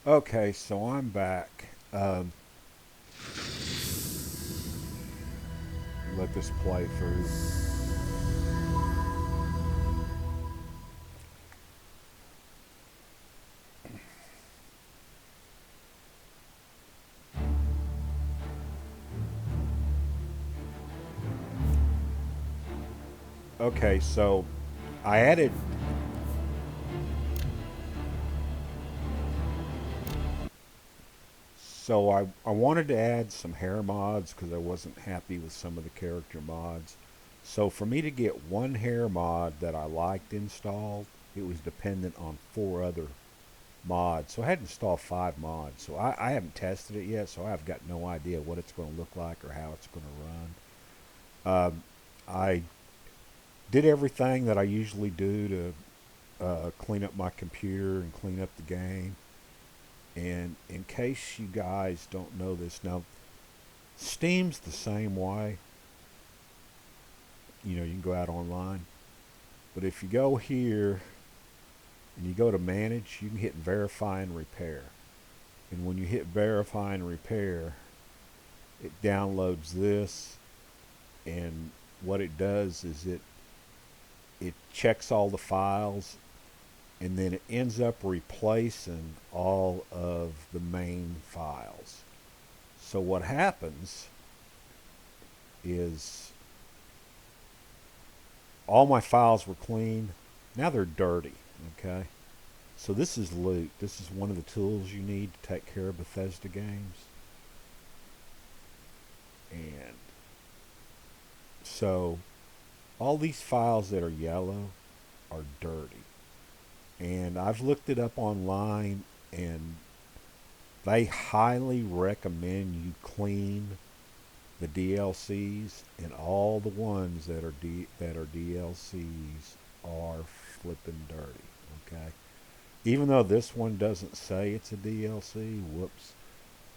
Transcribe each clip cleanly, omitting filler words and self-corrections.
Okay, so I'm back. Let this play through. Okay, so I added. So I wanted to add some hair mods because I wasn't happy with some of the character mods. So for me to get one hair mod that I liked installed, it was dependent on four other mods. So I had to install five mods. So I haven't tested it yet, so I've got no idea what it's going to look like or how it's going to run. I did everything that I usually do to clean up my computer and clean up the game. And in case you guys don't know this, now Steam's the same way. You can go out online. But if you go here and you go to manage, you can hit verify and repair. And when you hit verify and repair, it downloads this. And what it does is it checks all the files, and then it ends up replacing all of the main files. So what happens is all my files were clean. Now they're dirty. Okay. So this is loot. This is one of the tools you need to take care of Bethesda games. And so all these files that are yellow are dirty. And I've looked it up online, and they highly recommend you clean the DLCs, and all the ones that are DLCs are flipping dirty. Okay, even though this one doesn't say it's a DLC, whoops,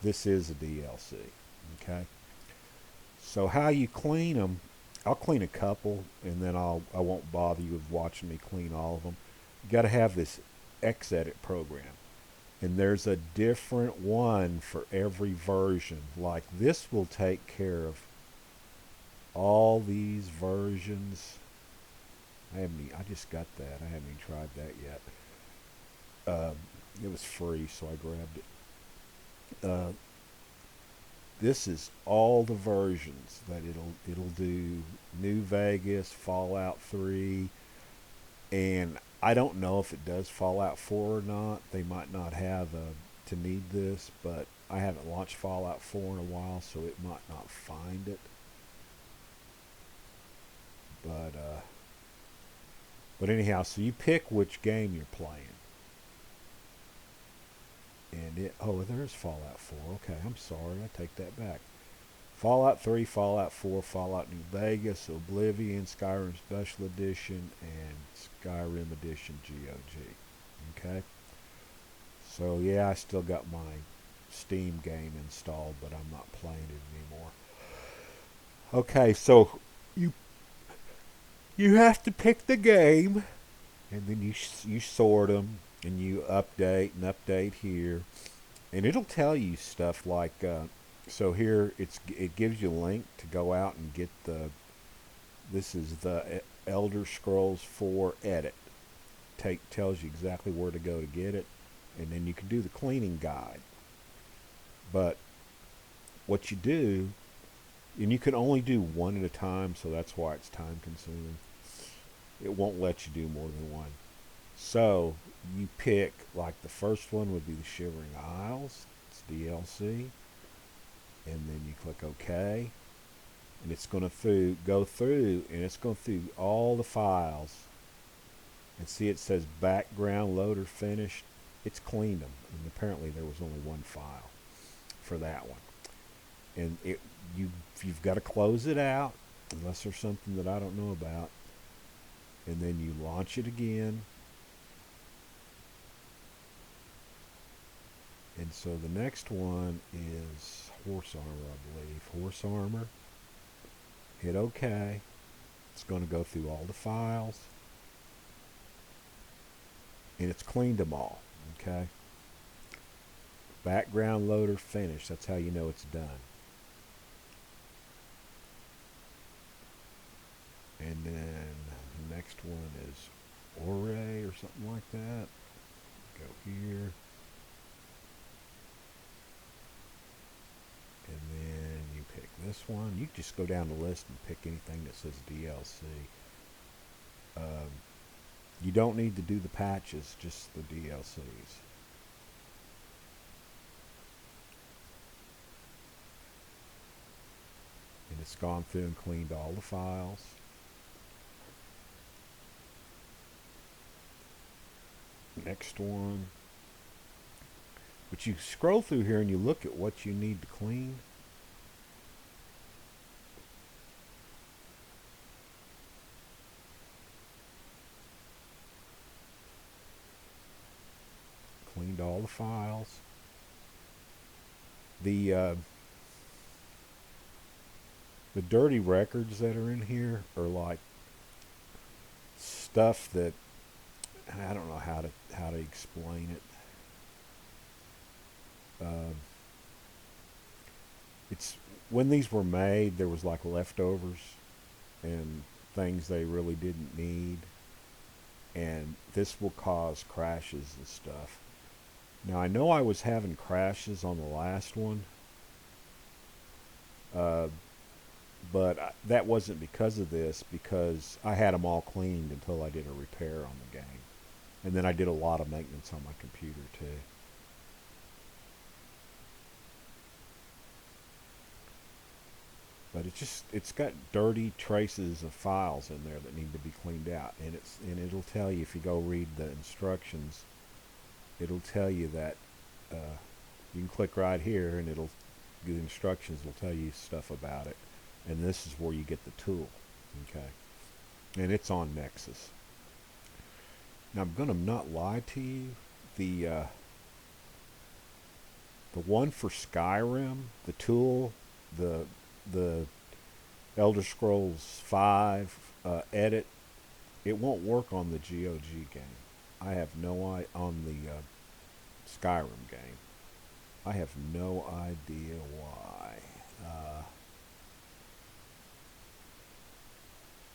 this is a DLC. Okay, so how you clean them? I'll clean a couple, and then I won't bother you with watching me clean all of them. You got to have this xEdit program, and there's a different one for every version. Like this will take care of all these versions. I just got that. I haven't even tried that yet. It was free, so I grabbed it. This is all the versions that it'll do. New Vegas, Fallout 3, and I don't know if it does Fallout 4 or not. They might not have to need this, but I haven't launched Fallout 4 in a while, so it might not find it. But anyhow, so you pick which game you're playing, and there's Fallout 4. Okay, I'm sorry, I take that back. Fallout 3, Fallout 4, Fallout New Vegas, Oblivion, Skyrim Special Edition, and Skyrim Edition GOG. Okay? So, yeah, I still got my Steam game installed, but I'm not playing it anymore. Okay, so you you have to pick the game, and then you sort them, and you update here, and it'll tell you stuff like so here it gives you a link to go out and get the this is the Elder Scrolls IV edit. Tells you exactly where to go to get it, and then you can do the cleaning guide. But what you do, and you can only do one at a time, so that's why it's time consuming. It won't let you do more than one. So you pick, like the first one would be the Shivering Isles. It's DLC, and then you click OK, and it's going to go through, and it's going through all the files, and see it says background loader finished. It's cleaned them, and apparently there was only one file for that one, and you've got to close it out unless there's something that I don't know about, and then you launch it again. And so the next one is horse armor, I believe. Horse armor. Hit OK. It's going to go through all the files, and it's cleaned them all. Okay. Background loader finished. That's how you know it's done. And then the next one is Ore or something like that. Go here. And then you pick this one. You just go down the list and pick anything that says DLC. You don't need to do the patches, just the DLCs. And it's gone through and cleaned all the files. Next one. But you scroll through here and you look at what you need to clean. Cleaned all the files. The dirty records that are in here are like stuff that I don't know how to explain it. It's when these were made, there was like leftovers and things they really didn't need, and this will cause crashes and stuff. Now I know I was having crashes on the last one, but that wasn't because of this, because I had them all cleaned until I did a repair on the game, and then I did a lot of maintenance on my computer too. But it's got dirty traces of files in there that need to be cleaned out, and it'll tell you if you go read the instructions. It'll tell you that you can click right here, and the instructions will tell you stuff about it, and this is where you get the tool. Okay, and it's on Nexus. Now I'm gonna not lie to you, the one for Skyrim, the tool, the Elder Scrolls V edit, it won't work on the GOG game. I have no idea on the Skyrim game. I have no idea why.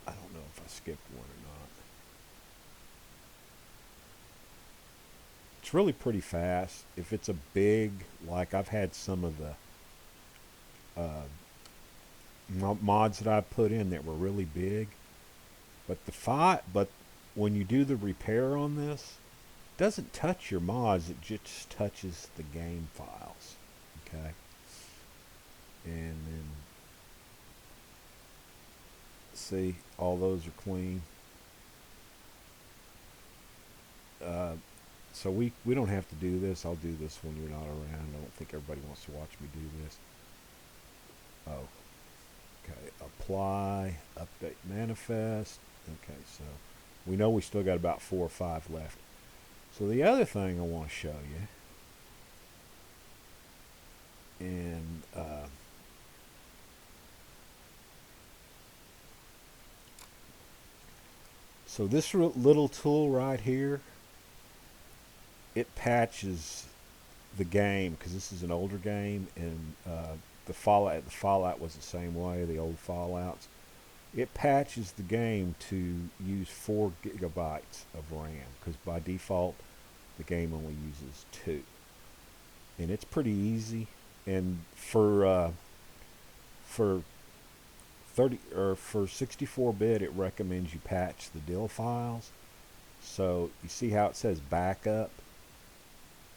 I don't know if I skipped one or not. It's really pretty fast. If it's a big, like I've had some of the mods that I put in that were really big, but but when you do the repair on this, it doesn't touch your mods, it just touches the game files. Okay, and then see, all those are clean. So we don't have to do this. I'll do this when you're not around. I don't think everybody wants to watch me do this. Oh, okay, apply, update manifest. Okay, so we know we still got about 4 or 5 left. So the other thing I want to show you, and so this little tool right here, it patches the game, because this is an older game, and the Fallout was the same way, the old Fallouts. It patches the game to use 4 gigabytes of RAM, because by default the game only uses 2. And it's pretty easy. And for 30 or for 64-bit, it recommends you patch the DLL files. So you see how it says backup.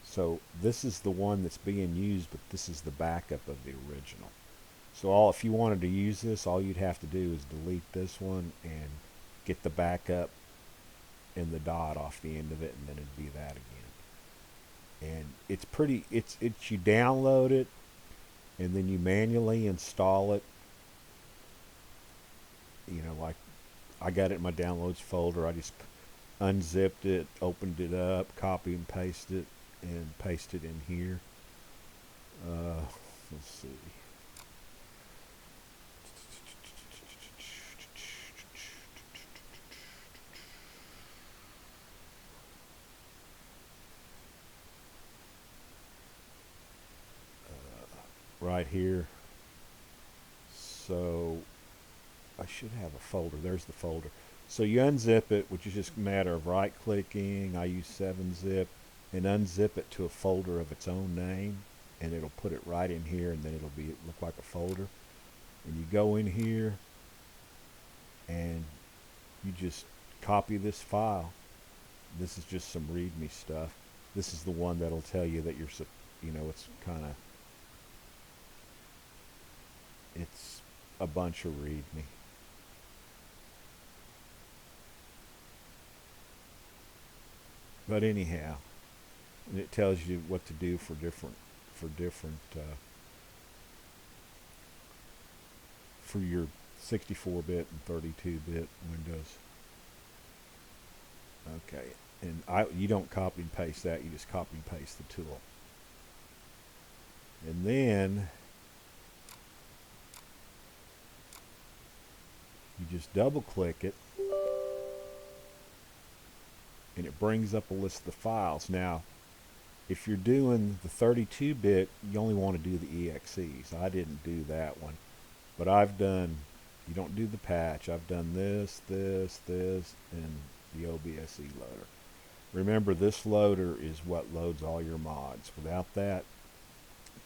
So this is the one that's being used, but this is the backup of the original. So if you wanted to use this, all you'd have to do is delete this one and get the backup and the dot off the end of it, and then it'd be that again. And it's pretty, it's you download it, and then you manually install it. You know, like I got it in my downloads folder. I just unzipped it, opened it up, copy and paste it, and paste it in here. Let's see. right here. So I should have a folder. There's the folder. So you unzip it, which is just a matter of right clicking. I use 7-zip and unzip it to a folder of its own name, and it'll put it right in here, and then it'll look like a folder. And you go in here and you just copy this file. This is just some readme stuff. This is the one that'll tell you that it's it's a bunch of readme. But anyhow, and it tells you what to do for different for your 64-bit and 32-bit Windows. Okay, and you don't copy and paste that, you just copy and paste the tool. And then you just double click it, and it brings up a list of the files. Now, if you're doing the 32-bit, you only want to do the EXEs. I didn't do that one, but you don't do the patch. I've done this, and the OBSE loader. Remember, this loader is what loads all your mods. Without that,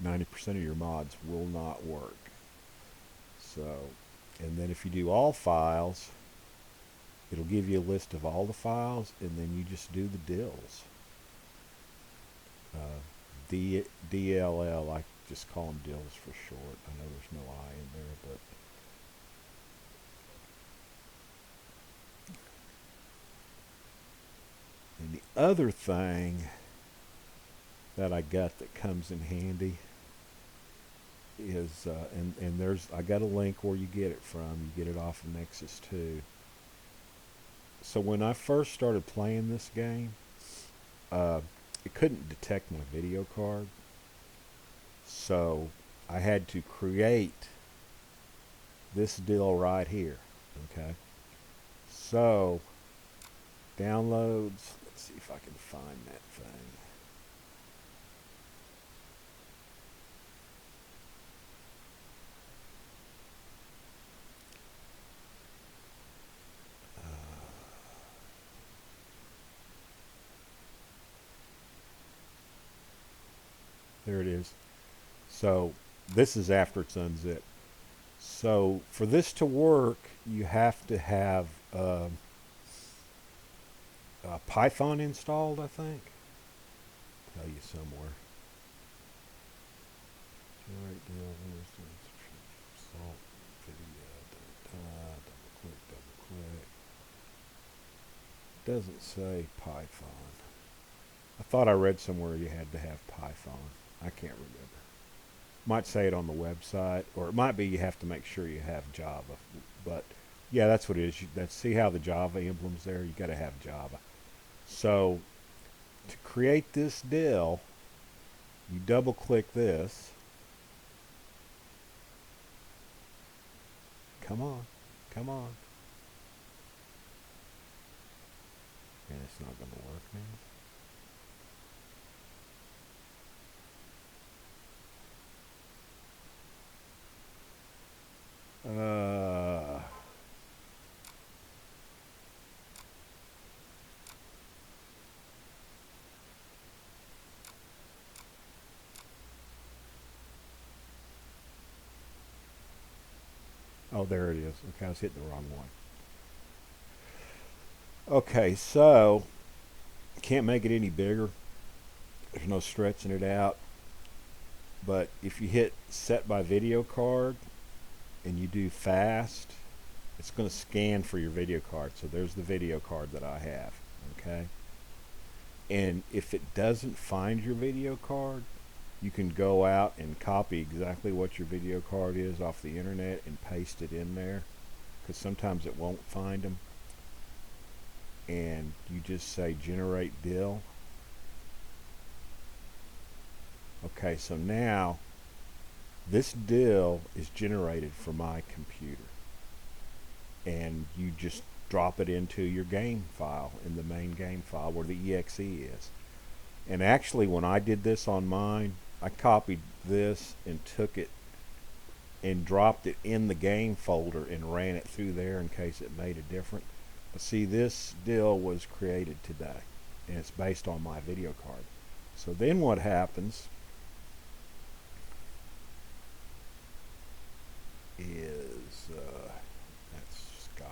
90% of your mods will not work. So, and then if you do all files, it'll give you a list of all the files, and then you just do the DLLs. DLL, I just call them DLLs for short. I know there's no I in there, but and the other thing that I got that comes in handy is, I got a link where you get it from. You get it off of Nexus 2. So when I first started playing this game, it couldn't detect my video card. So I had to create this deal right here. Okay. So downloads. Let's see if I can find that thing. There it is. So this is after it's unzipped. So for this to work, you have to have Python installed, I think. Tell you somewhere. Generate deal, salt video, double click. Doesn't say Python. I thought I read somewhere you had to have Python. I can't remember. Might say it on the website, or it might be you have to make sure you have Java. But yeah, that's what it is. See how the Java emblem's there? You got to have Java. So to create this DLL, you double click this. Come on, come on. And it's not going to work now. Oh, there it is. Okay, I was hitting the wrong one. Okay, so can't make it any bigger. There's no stretching it out. But if you hit set by video card and you do fast, it's going to scan for your video card. So there's the video card that I have. Okay. And if it doesn't find your video card, you can go out and copy exactly what your video card is off the internet and paste it in there, because sometimes it won't find them. And you just say generate DLL. Okay, so now this DLL is generated for my computer, and you just drop it into your game file, in the main game file where the exe is. And actually, when I did this on mine, I copied this and took it and dropped it in the game folder and ran it through there in case it made a difference. But see, this deal was created today, and it's based on my video card. So then what happens is that's Skyrim.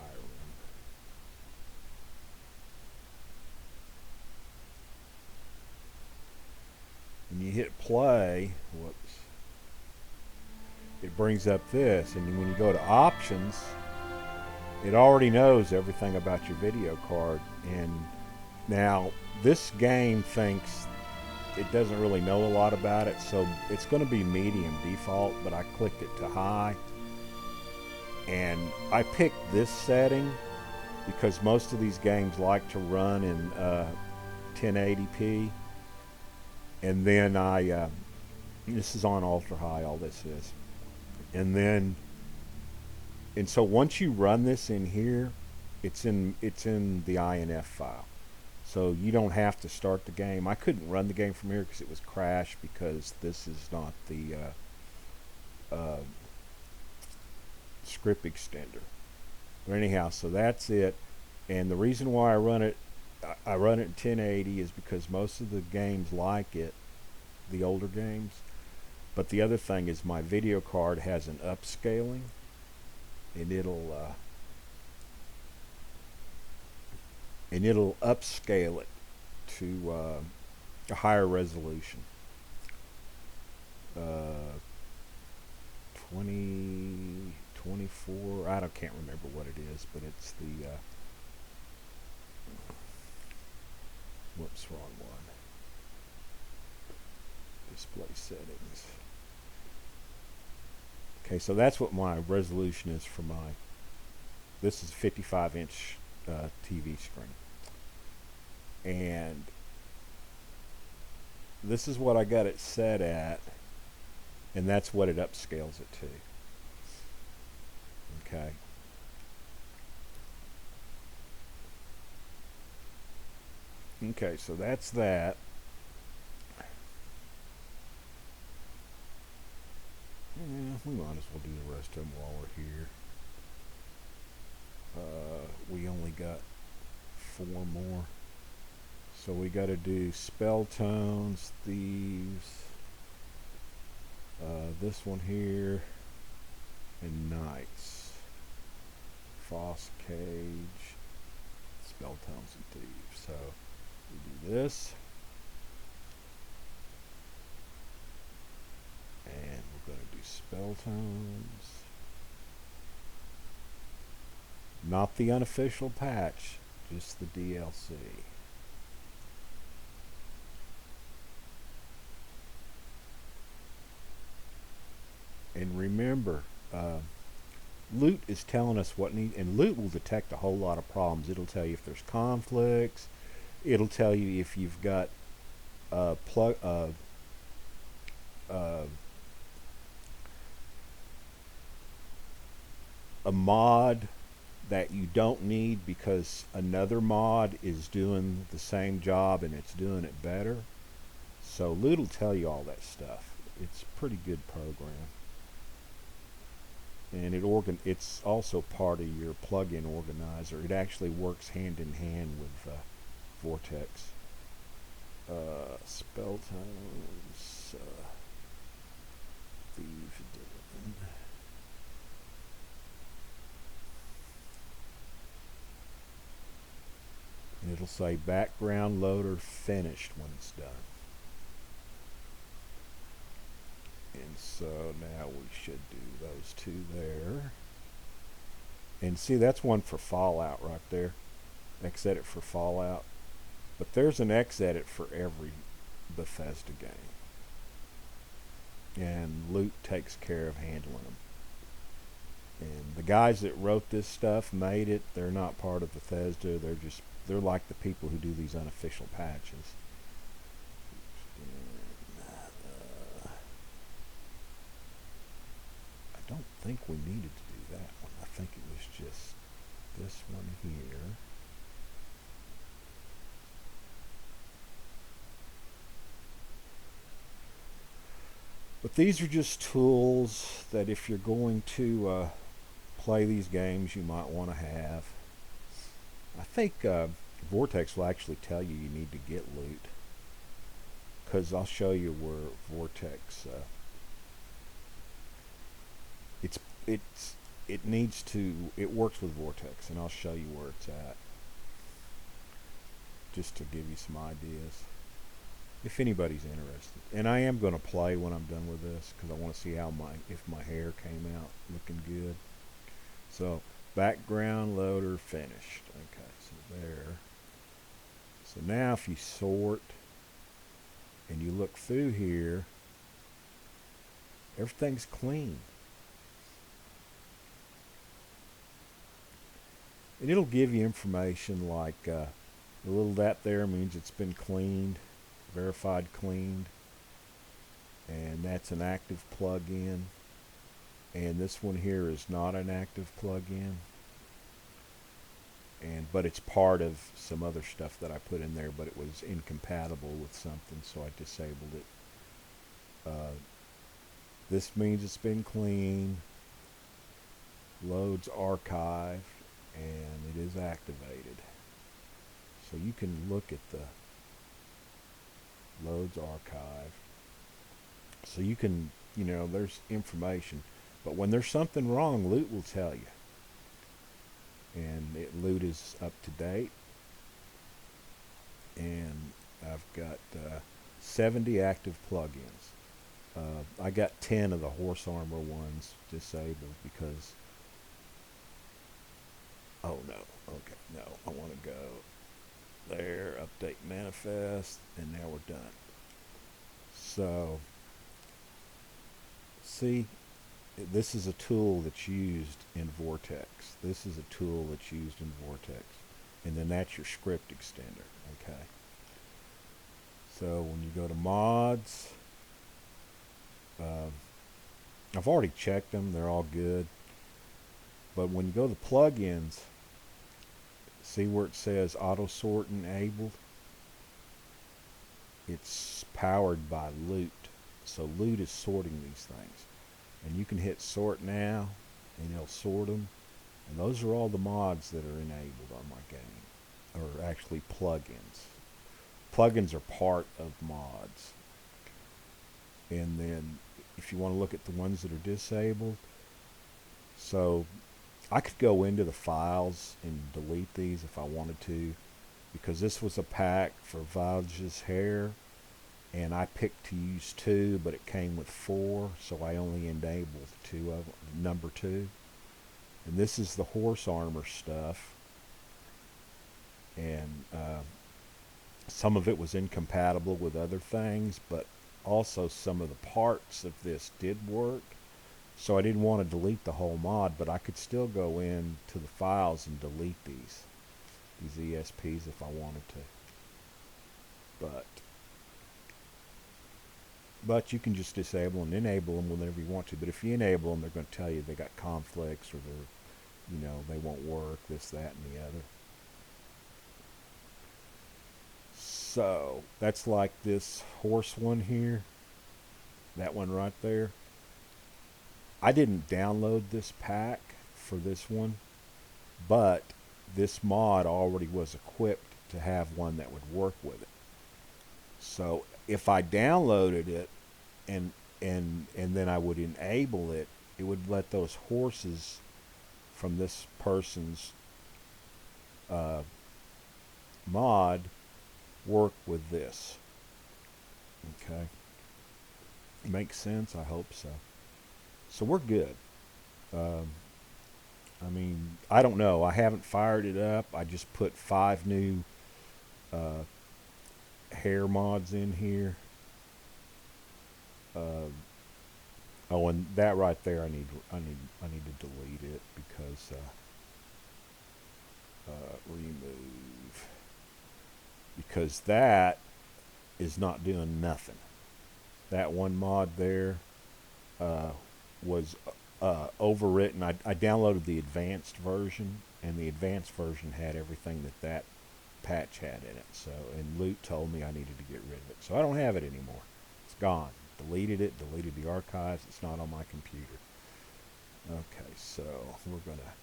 When you hit play, whoops, it brings up this, and when you go to options, it already knows everything about your video card. And now this game thinks it doesn't really know a lot about it, so it's going to be medium default, but I clicked it to high, and I picked this setting because most of these games like to run in 1080p. And then this is on ultra high, all this is. And so once you run this in here, it's in the INF file. So you don't have to start the game. I couldn't run the game from here because it was crashed, because this is not the script extender. But anyhow, so that's it. And the reason why I run it in 1080 is because most of the games like it, the older games. But the other thing is my video card has an upscaling, and it'll upscale it to a higher resolution. 2024, I can't remember what it is, but it's the whoops, wrong one. Display settings. Okay, so that's what my resolution is for my, this is a 55-inch TV screen. And this is what I got it set at, and that's what it upscales it to. Okay. Okay, so that's that. Yeah, we might as well do the rest of them while we're here. We only got 4 more. So we got to do spell tones, thieves, this one here, and knights. Foss cage, spell tones, and thieves. So we do this, and we're going to do spell tones. Not the unofficial patch, just the DLC. And remember, loot is telling us what needs, and loot will detect a whole lot of problems. It'll tell you if there's conflicts. It'll tell you if you've got a mod that you don't need because another mod is doing the same job and it's doing it better. So loot will tell you all that stuff. It's a pretty good program. And it's also part of your plugin organizer. It actually works hand in hand with Vortex. Spell tones. Thieves. And it'll say background loader finished when it's done. And so now we should do those 2 there. And see, that's one for Fallout right there. xEdit for Fallout. But there's an xEdit for every Bethesda game. And Loot takes care of handling them. And the guys that wrote this stuff, made it, they're not part of Bethesda. They're like the people who do these unofficial patches. I don't think we needed to do that one. I think it was just this one here. But these are just tools that if you're going to play these games, you might want to have. I think Vortex will actually tell you need to get loot, because I'll show you where Vortex it works with Vortex, and I'll show you where it's at, just to give you some ideas if anybody's interested. And I am going to play when I'm done with this, because I want to see if my hair came out looking good. So background loader finished. Okay, so there. So now if you sort and you look through here, everything's clean. And it'll give you information like the little that there means it's been cleaned, verified cleaned, and that's an active plugin. And this one here is not an active plugin, but it's part of some other stuff that I put in there, but it was incompatible with something, so I disabled it. This means it's been cleaned, loads archived, and it is activated. So you can look at the loads archive. So you can, there's information. But when there's something wrong, loot will tell you. And loot is up to date. And I've got 70 active plugins. I got 10 of the horse armor ones disabled because... Oh no, okay, no, I want to go there, update manifest, and now we're done. So, see, this is a tool that's used in Vortex. This is a tool that's used in Vortex. And then that's your script extender, okay? So when you go to mods, I've already checked them, they're all good. But when you go to plugins, see where it says auto sort enabled? It's powered by loot. So loot is sorting these things. And you can hit sort now, and it'll sort them. And those are all the mods that are enabled on my game. Or actually plugins. Plugins are part of mods. And then if you want to look at the ones that are disabled, so I could go into the files and delete these if I wanted to, because this was a pack for Valge's hair, and I picked to use 2, but it came with 4, so I only enabled 2 of them, number 2. And this is the horse armor stuff, and some of it was incompatible with other things, but also some of the parts of this did work. So I didn't want to delete the whole mod, but I could still go in to the files and delete these ESPs if I wanted to. But you can just disable and enable them whenever you want to. But if you enable them, they're going to tell you they got conflicts, or they won't work, this, that, and the other. So that's like this horse one here, that one right there. I didn't download this pack for this one, but this mod already was equipped to have one that would work with it. So if I downloaded it and then I would enable it, it would let those horses from this person's mod work with this. Okay, makes sense? I hope so. So we're good. I mean, I don't know. I haven't fired it up. I just put 5 new hair mods in here. Oh, and that right there, I need to delete it because remove, because that is not doing nothing. That one mod there was overwritten. I downloaded the advanced version, and the advanced version had everything that patch had in it. So, and Loot told me I needed to get rid of it. So I don't have it anymore. It's gone. deleted it, deleted the archives. It's not on my computer. Okay, so we're going to,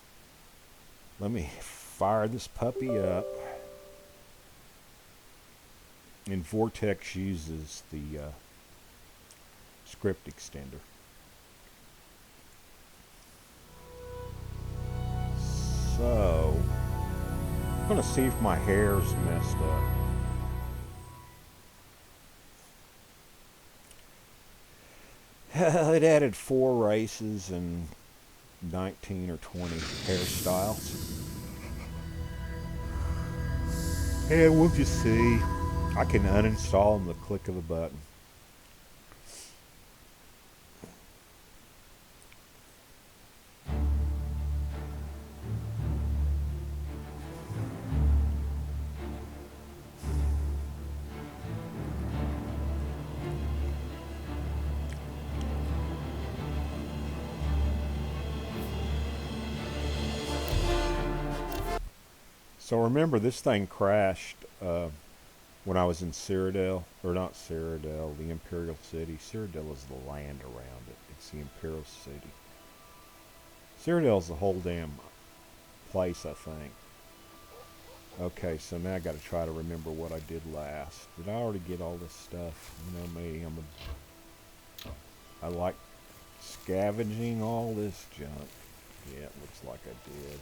let me fire this puppy up. And Vortex uses the script extender. So, I'm going to see if my hair's messed up. It added 4 races and 19 or 20 hairstyles. And we'll just see. I can uninstall them with the click of a button. So remember, this thing crashed when I was in Cyrodiil, or not Cyrodiil, the Imperial City. Cyrodiil is the land around it. It's the Imperial City. Cyrodiil is the whole damn place, I think. Okay, so now I got to try to remember what I did last. Did I already get all this stuff? You know me, I like scavenging all this junk. Yeah, it looks like I did.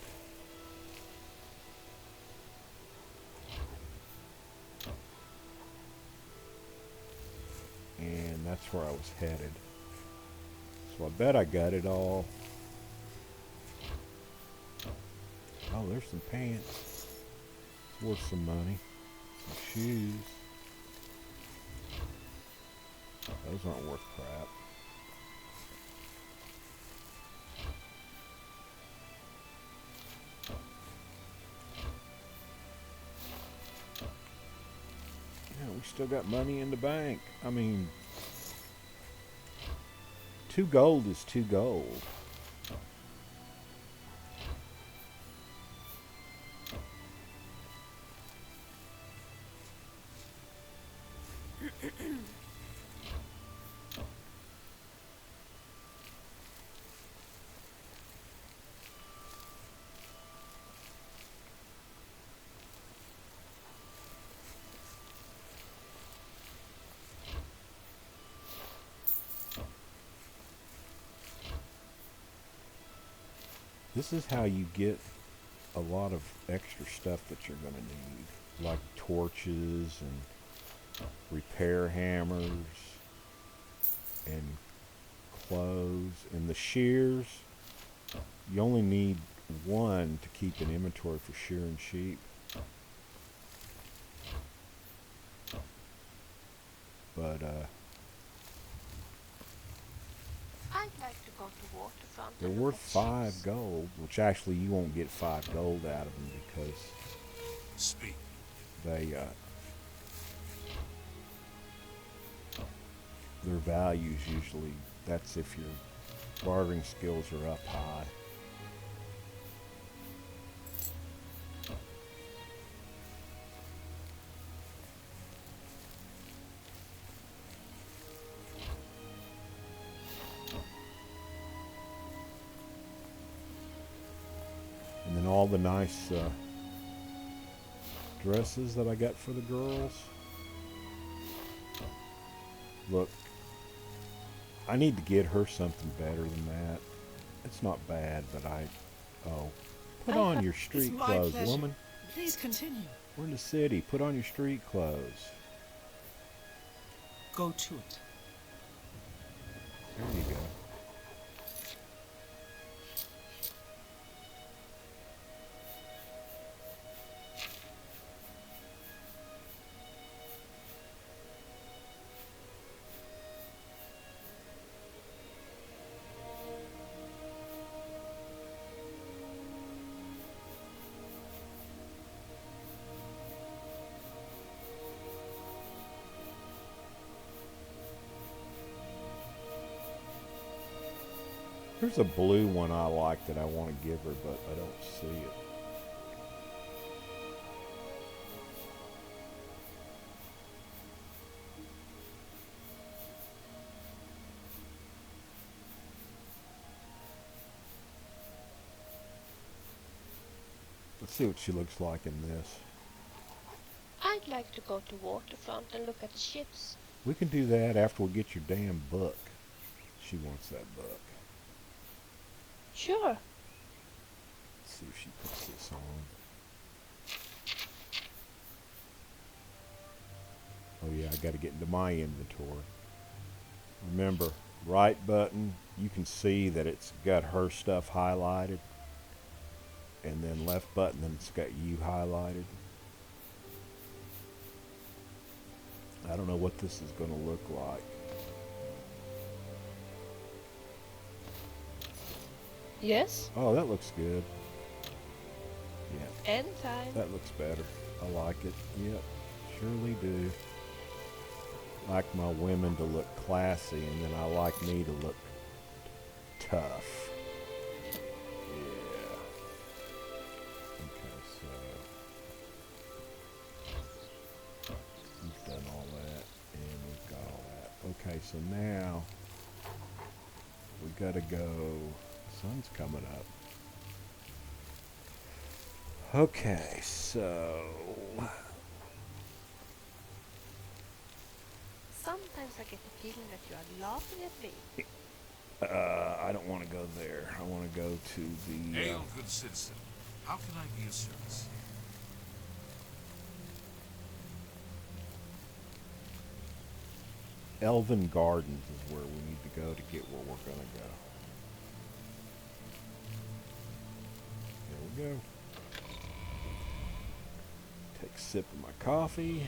And that's where I was headed. So I bet I got it all. Oh, there's some pants. It's worth some money. Some shoes. Those aren't worth crap. Yeah, we still got money in the bank. I mean, 2 gold is 2 gold. This is how you get a lot of extra stuff that you're going to need, like torches and repair hammers and clothes. And the shears, you only need 1 to keep an inventory for shearing sheep. But I'd like to go to Waterfront. they're worth 5 gold, which actually you won't get 5 gold out of them because they their values usually, that's if your bartering skills are up high. And then all the nice dresses that I got for the girls. Look, I need to get her something better than that. It's not bad, but put on your street clothes, woman. Please continue. We're in the city. Put on your street clothes. Go to it. There you go. There's a blue one I like that I want to give her, but I don't see it. Let's see what she looks like in this. I'd like to go to waterfront and look at ships. We can do that after we get your damn book. She wants that book. Sure. Let's see if she puts this on. Oh yeah, I got to get into my inventory. Remember, right button, you can see that it's got her stuff highlighted. And then left button, then it's got you highlighted. I don't know what this is going to look like. Yes? Oh, that looks good. Yeah, Anytime. that looks better. I like it. Yep, surely do. Like my women to look classy, and then I like me to look tough. Yeah. Okay, so we've done all that, and we've got all that. Okay, so now we gotta go. Sun's coming up. Okay, so Sometimes I get the feeling that you are laughing at me. I don't want to go there. I want to go to the. Hail, good citizen. How can I be of service? Elven Gardens is where we need to go to get where we're gonna go. There we go. Take a sip of my coffee.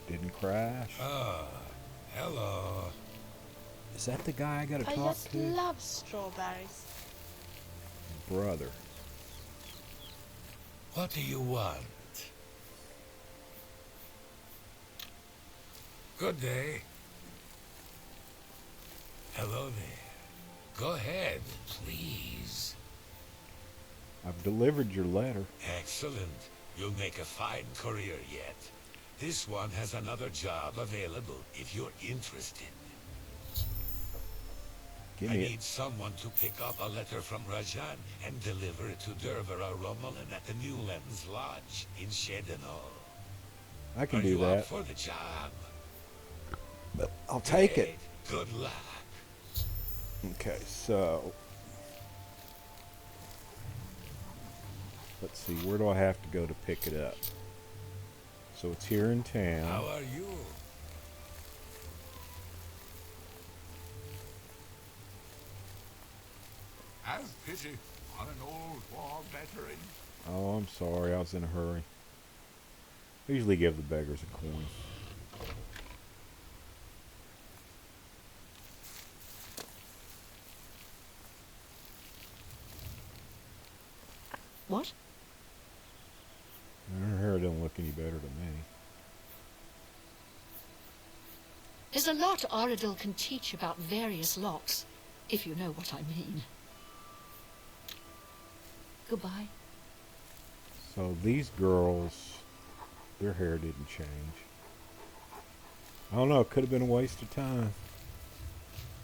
Didn't crash. Hello. Is that the guy I gotta I talk just to? love strawberries. Brother. What do you want? Good day. Hello there. Go ahead, please. I've delivered your letter. Excellent. You'll make a fine courier yet. This one has another job available if you're interested. Give I me it. need someone to pick up a letter from Rajan and deliver it to Dervera Romulan at the Newlands Lodge in Cheydinhal. I can Are do you that. up for the job? But I'll take it. Good luck. Okay, so let's see, where do I have to go to pick it up? So it's here in town. How are you? Have pity on an old war veteran. Oh, I'm sorry, I was in a hurry. I usually give the beggars a coin. What? Her hair don't look any better to me. There's a lot Cyrodiil can teach about various locks, if you know what I mean. Goodbye. So these girls, their hair didn't change. I don't know, it could have been a waste of time.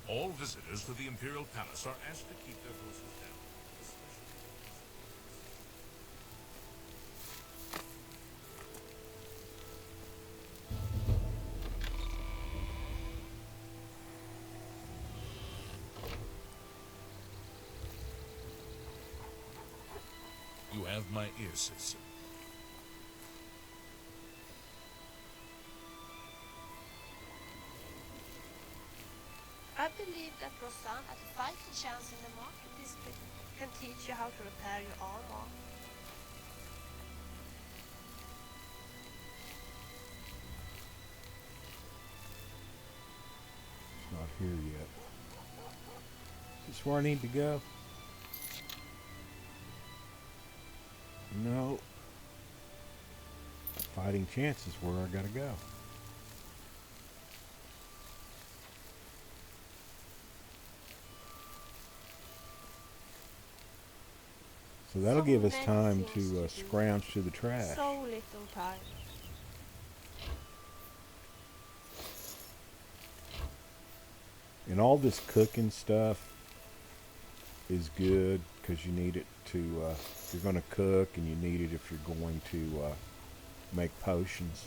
All visitors to the Imperial Palace are asked to keep their voices down. You have my ear, citizen. I believe that Rosanne has a fighting chance in the market district. Can teach you how to repair your armor. It's not here yet. Is this where I need to go? No. Fighting chance is where I gotta go. So that'll give us time to scrounge through the trash. So little time. And all this cooking stuff is good because you need it to if you're going to cook, and you need it if you're going to make potions.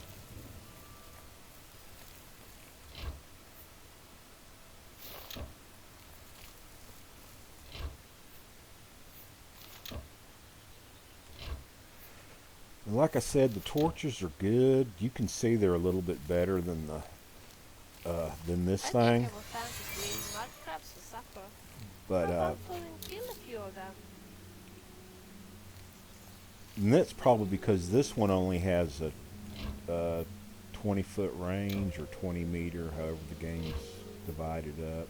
And like I said, the torches are good. You can see they're a little bit better than this I thing. think I will fancy green mud crabs for supper. But How about going and kill a few of them? and that's probably because this one only has a 20-foot range or 20 meter, however the game's divided up.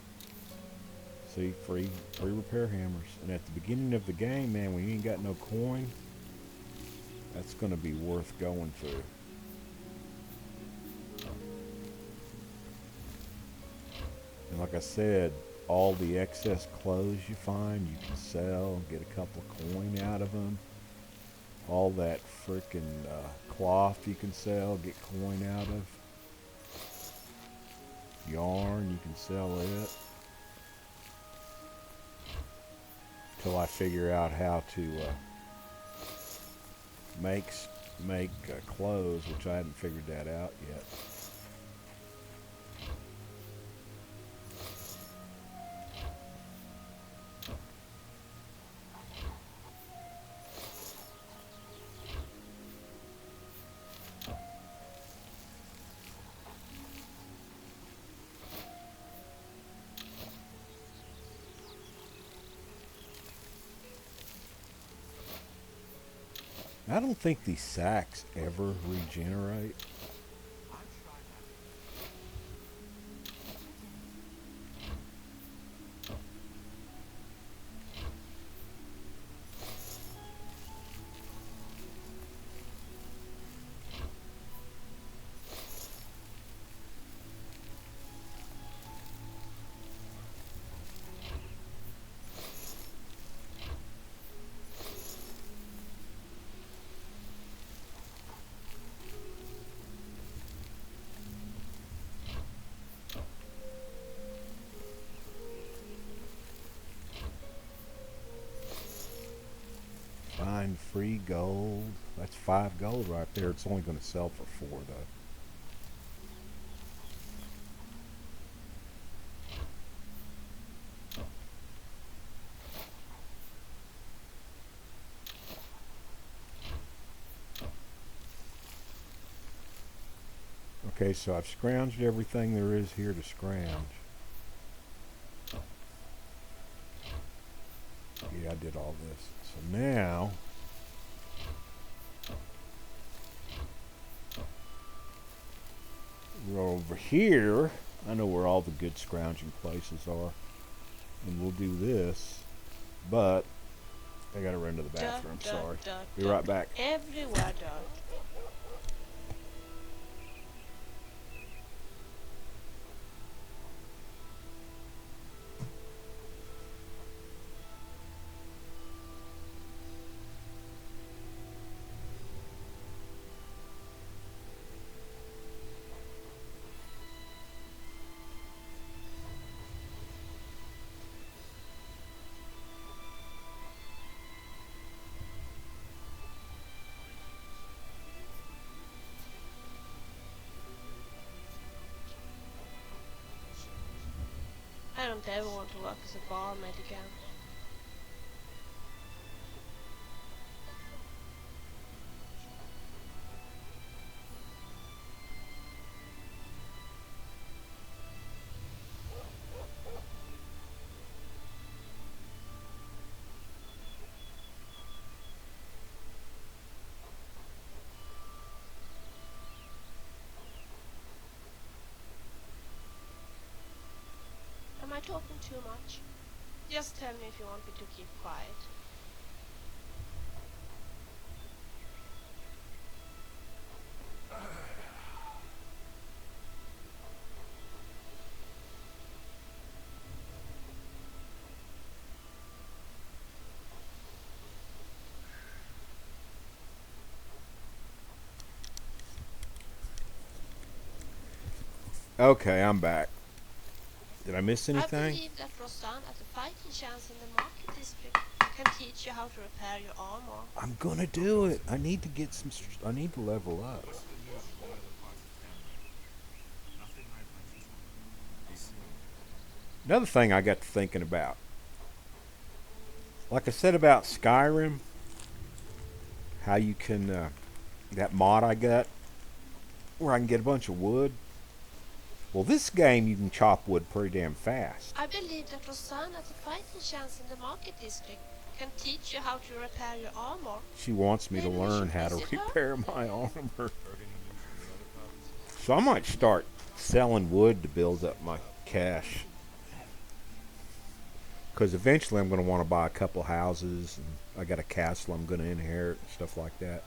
See, free repair hammers. And at the beginning of the game, man, when you ain't got no coin, that's going to be worth going through. And like I said, all the excess clothes you find, you can sell, get a couple of coin out of them. All that frickin' cloth you can sell, get coin out of. Yarn, you can sell it. Till I figure out how to make clothes, which I haven't figured that out yet. I don't think these sacks ever regenerate. Find free gold. That's 5 gold right there. It's only going to sell for 4 though. Okay, so I've scrounged everything there is here to scrounge. Yeah, I did all this. So now, we're over here. I know where all the good scrounging places are. And we'll do this. But, I gotta run to the bathroom, sorry. Be right back. Everywhere dirt. I don't ever want to work as a barmaid again. Am I talking too much? Just tell me if you want me to keep quiet. Okay, I'm back. Did I miss I anything? believe that Rosanne at the fighting chance in the market district can teach you how to repair your armor. I'm gonna do it. I need to get some. I need to level up. Another thing I got to thinking about, like I said about Skyrim, how you can that mod I got where I can get a bunch of wood. Well, this game you can chop wood pretty damn fast. I believe that Rosanna at the fighting chance in the market district can teach you how to repair your armor. She wants me to Maybe we learn should how to visit her? repair my armor. So I might start selling wood to build up my cash. Because eventually I'm going to want to buy a couple houses. And I got a castle I'm going to inherit and stuff like that.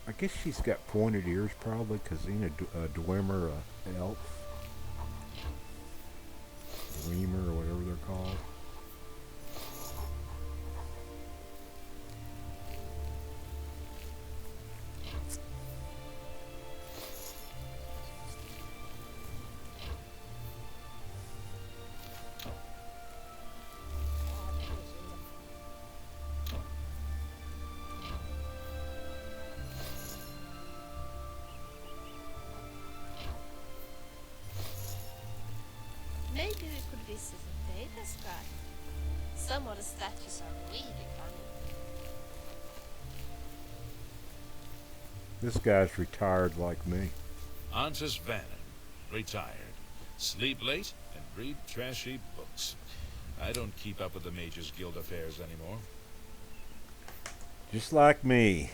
I guess she's got pointed ears probably because Dwemer, elf. Dwemer or whatever they're called. Maybe we could visit the data sky. Some of the statues are really funny. This guy's retired like me. Antus Vannon, retired. Sleep late and read trashy books. I don't keep up with the Mages Guild affairs anymore. Just like me.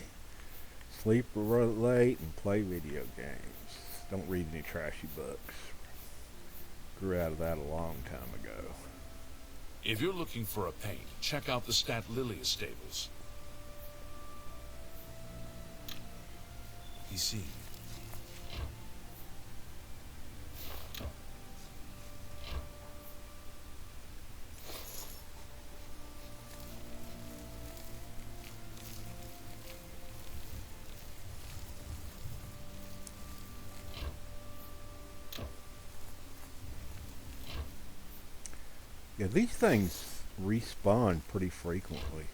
Sleep late and play video games. Don't read any trashy books. Grew out of that a long time ago. If you're looking for a paint, check out the Stat Lilia stables. You see, Yeah, these things respawn pretty frequently.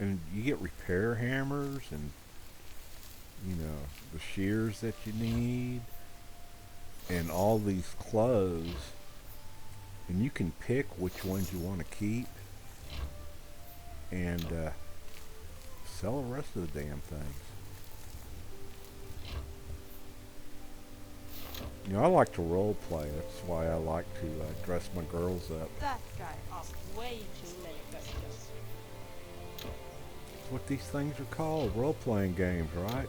And you get repair hammers and, you know, the shears that you need. And all these clothes. And you can pick which ones you want to keep. And sell the rest of the damn things. You know, I like to role play. That's why I like to dress my girls up. That guy asked way too many questions. That's what these things are called. Role-playing games, right?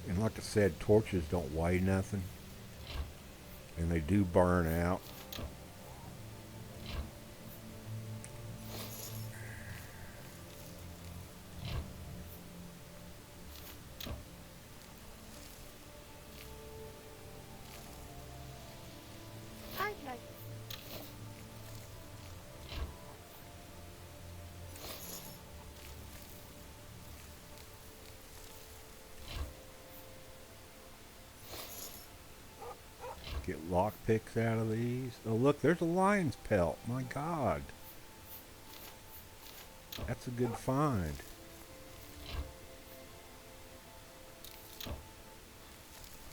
And like I said, torches don't weigh nothing. And they do burn out. I'd like Get lockpicks out of these. Oh, look, there's a lion's pelt. My God. That's a good find.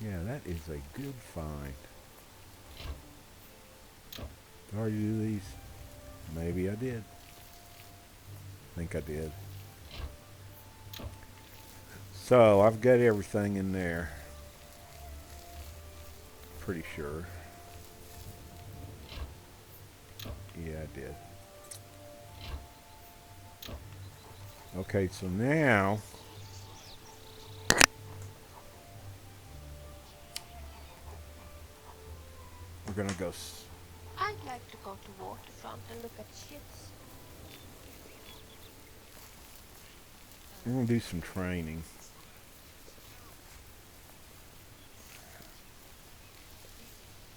Yeah, that is a good find. Did I already do these? Maybe I did. I think I did. So, I've got everything in there. Pretty sure. Yeah, I did. Okay, so now we're gonna go. I'd like to go to waterfront and look at ships. We're gonna do some training.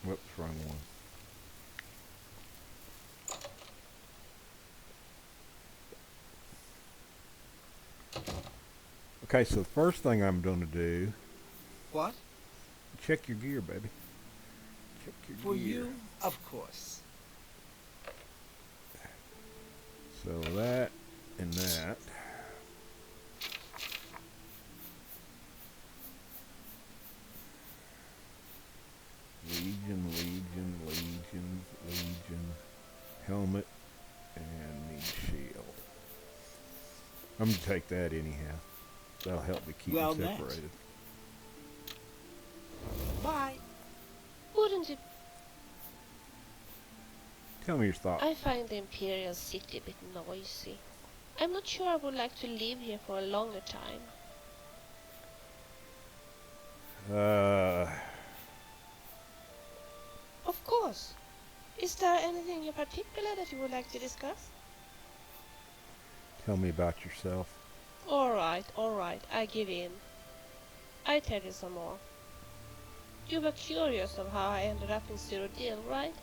Whoops, wrong one. Okay, so the first thing I'm gonna do. What? Check your gear, baby. Check your For gear. you, of course. So that and that. Legion. Helmet and need shield. I'm gonna take that anyhow. That'll help me keep Well them met. separated. Bye. Wouldn't it? Tell me your thoughts. I find the Imperial City a bit noisy. I'm not sure I would like to live here for a longer time. Of course. Is there anything in particular that you would like to discuss? Tell me about yourself. Alright, I give in. I tell you some more. You were curious of how I ended up in Cyrodiil, right?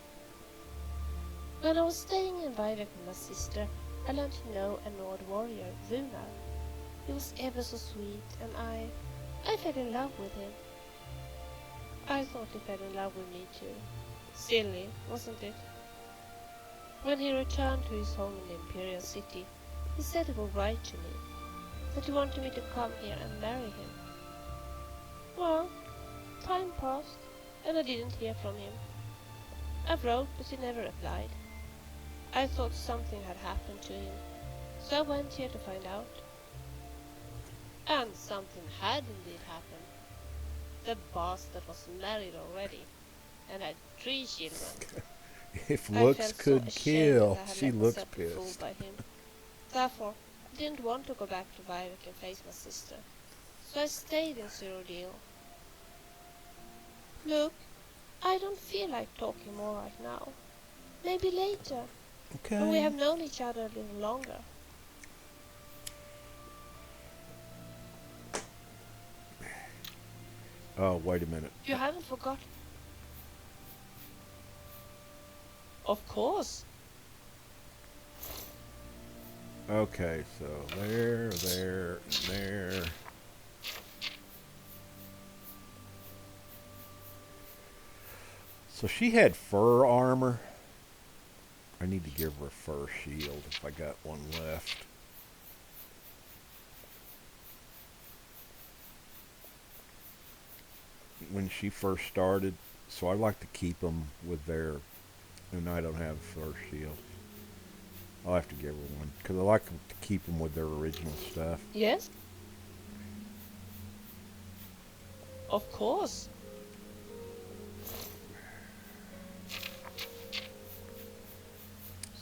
When I was staying in Vivek with my sister, I learned to know a Nord warrior, Runar. He was ever so sweet, and I fell in love with him. I thought he fell in love with me too. Silly, wasn't it? When he returned to his home in the Imperial City, he said he would write to me, that he wanted me to come here and marry him. Well, time passed, and I didn't hear from him. I wrote, but he never replied. I thought something had happened to him, so I went here to find out. And something had indeed happened. The bastard was married already, and had 3 children. If I looks felt so could ashamed kill, that I had she let looks myself be fooled pissed. by him. Therefore, I didn't want to go back to Vivek and face my sister, so I stayed in Cyrodiil. Look, I don't feel like talking more right now. Maybe later, when we Okay. have known each other a little longer. Oh, wait a minute. You haven't forgotten. Of course. Okay, so there, and there. So she had fur armor. I need to give her a fur shield if I got one left. When she first started, so I like to keep them with their, and I don't have fur shield. I'll have to give her one because I like to keep them with their original stuff. Yes? Of course.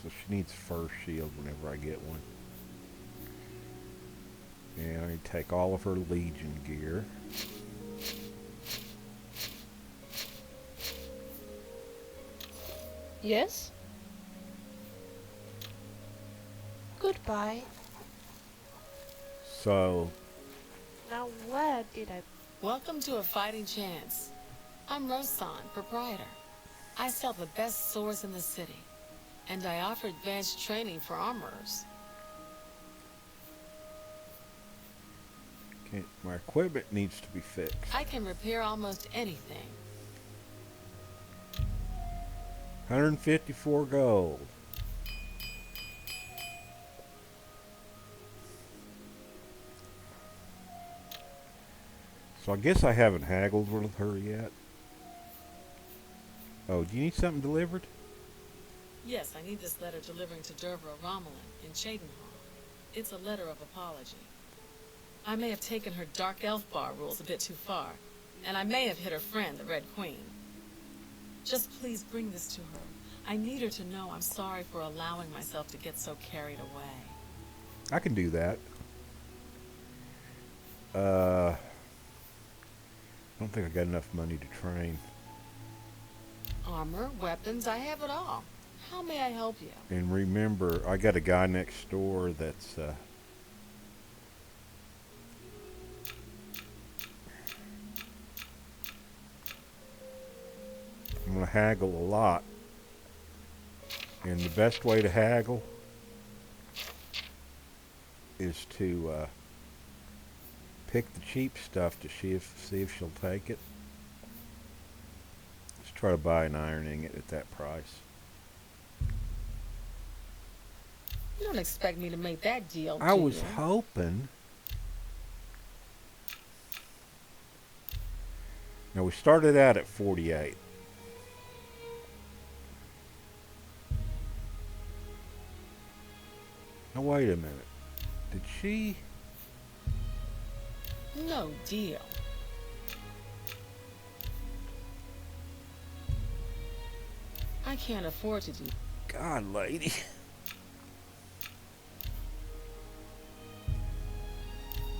So she needs a fur shield whenever I get one. And I take all of her Legion gear. Yes? Goodbye. So, Now where did I... Welcome to A Fighting Chance. I'm Rosan, proprietor. I sell the best swords in the city, and I offer advanced training for armorers. okay, my equipment needs to be fixed. I can repair almost anything. 154 gold. So I guess I haven't haggled with her yet. Oh, do you need something delivered? Yes, I need this letter delivering to Derva Romulan in Cheydinhal. It's a letter of apology. I may have taken her Dark Elf Bar rules a bit too far, and I may have hit her friend, the Red Queen. Just please bring this to her. I need her to know I'm sorry for allowing myself to get so carried away. I can do that. I don't think I got enough money to train. Armor, weapons, I have it all. How may I help you? And remember, I got a guy next door that's I'm going to haggle a lot. And the best way to haggle is to pick the cheap stuff to see if she'll take it. Let's try to buy an iron ingot at that price. You don't expect me to make that deal, I do was you? hoping. Now we started out at 48. Now wait a minute. Did she? No deal. I can't afford to do. God, lady.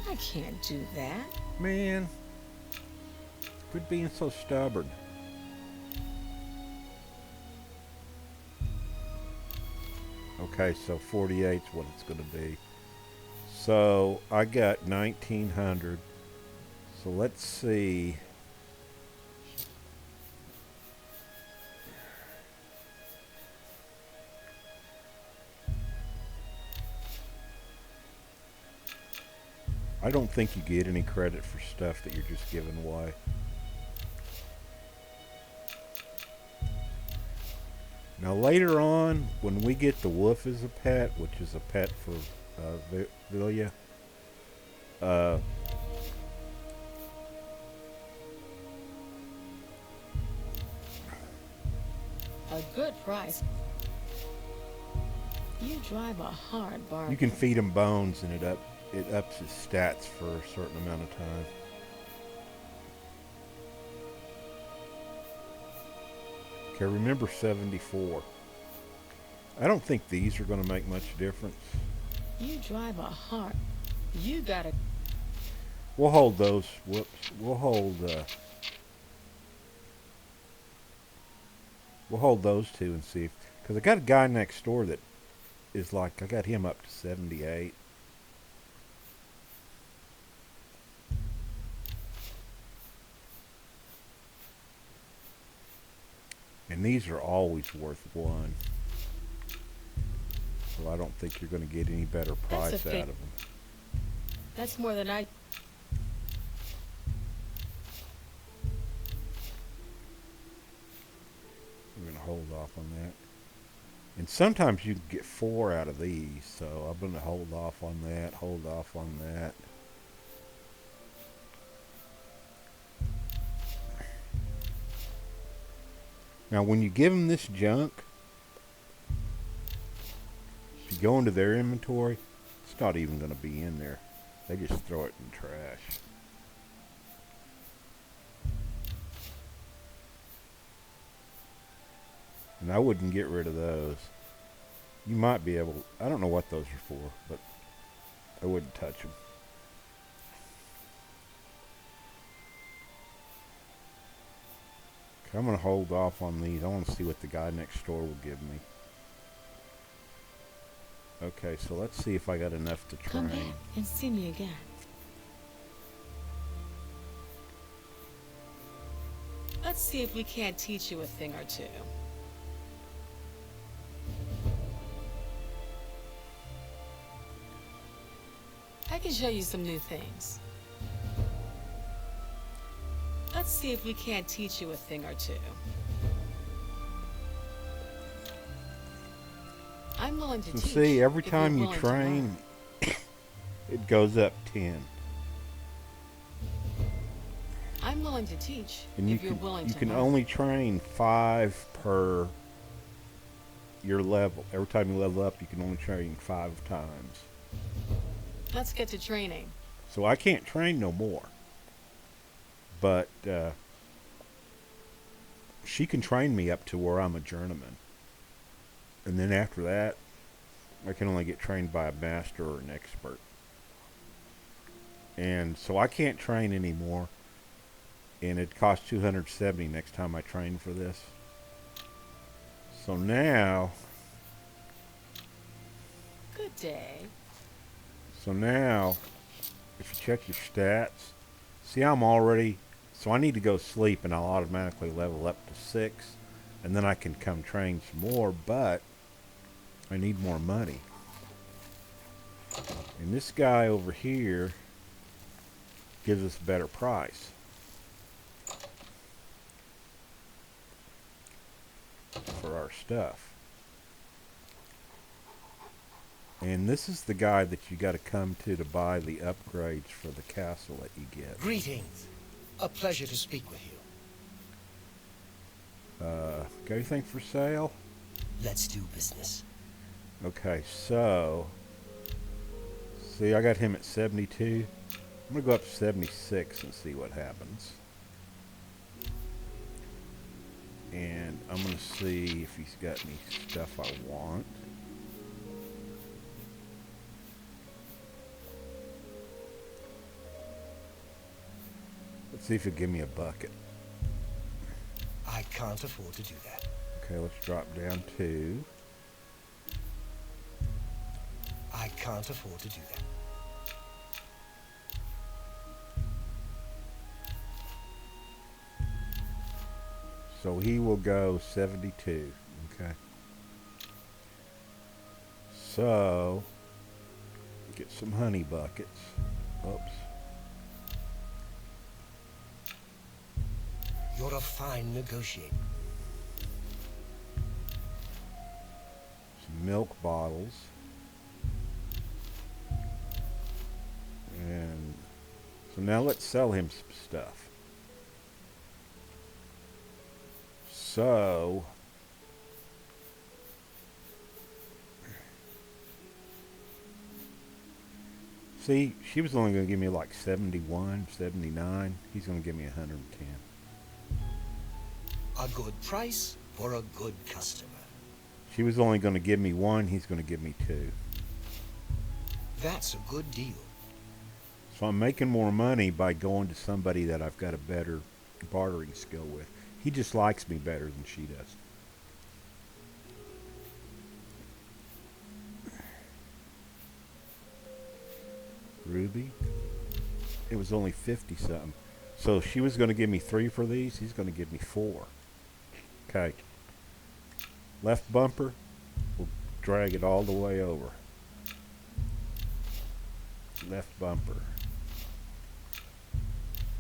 I can't do that. Man. Quit being so stubborn. Okay, so 48's what it's going to be. So I got 1900. So let's see. I don't think you get any credit for stuff that you're just giving away. Now later on, when we get the wolf as a pet, which is a pet for Vilya, A good price. You drive a hard bargain. you can feed him bones and it ups his stats for a certain amount of time. Okay, remember 74. I don't think these are going to make much difference. You drive a hard. You gotta. We'll hold those. Whoops. We'll hold those two and see if, because I got a guy next door that is like, I got him up to 78. And these are always worth one. So I don't think you're going to get any better price out of them. That's more than I. I'm going to hold off on that. And sometimes you can get 4 out of these. So I'm going to hold off on that, hold off on that. Now when you give them this junk, if you go into their inventory, it's not even going to be in there. They just throw it in the trash. And I wouldn't get rid of those. You might be able, I don't know what those are for, but I wouldn't touch them. Okay, I'm going to hold off on these. I want to see what the guy next door will give me. Okay, so let's see if I got enough to Come train. back and see me again. Let's see if we can't teach you a thing or two. I can show you some new things. Let's see if we can't teach you a thing or two. I'm willing to So teach. see, every if time you're you willing to learn. train, it goes up 10. I'm willing to teach And if you're willing you to can learn. only train 5 per your level. Every time you level up, you can only train 5 times. Let's get to training. So I can't train no more. But she can train me up to where I'm a journeyman. And then after that, I can only get trained by a master or an expert. And so I can't train anymore. And it costs 270 next time I train for this. So now, Good day. if you check your stats, see I'm already, so I need to go sleep and I'll automatically level up to 6. And then I can come train some more, but I need more money. And this guy over here gives us a better price. For our stuff. And this is the guy that you got to come to buy the upgrades for the castle that you get. Greetings. A pleasure to speak with you. Got anything for sale? Let's do business. Okay, so see, I got him at 72. I'm gonna go up to 76 and see what happens. And I'm going to see if he's got any stuff I want. Let's see if he'll give me a bucket. I can't afford to do that. Okay, let's drop down to... I can't afford to do that. So he will go 72. Okay. So, get some honey buckets. Oops. You're a fine negotiator. Some milk bottles. And so now let's sell him some stuff. So, see, she was only going to give me like 71, 79. He's going to give me 110. A good price for a good customer. She was only going to give me 1. He's going to give me 2. That's a good deal. So I'm making more money by going to somebody that I've got a better bartering skill with. He just likes me better than she does. Ruby. It was only 50 something. So she was going to give me 3 for these. He's going to give me 4. Okay. Left bumper. We'll drag it all the way over. Left bumper.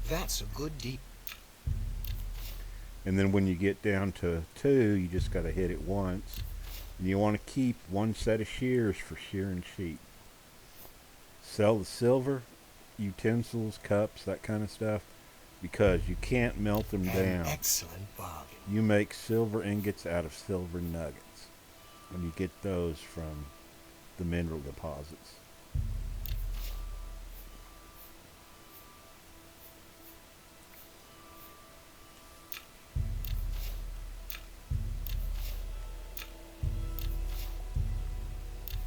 That's a good deal. And then when you get down to 2, you just got to hit it once. And you want to keep 1 set of shears for shearing sheep. Sell the silver, utensils, cups, that kind of stuff, because you can't melt them An down. excellent bargain. You make silver ingots out of silver nuggets when you get those from the mineral deposits.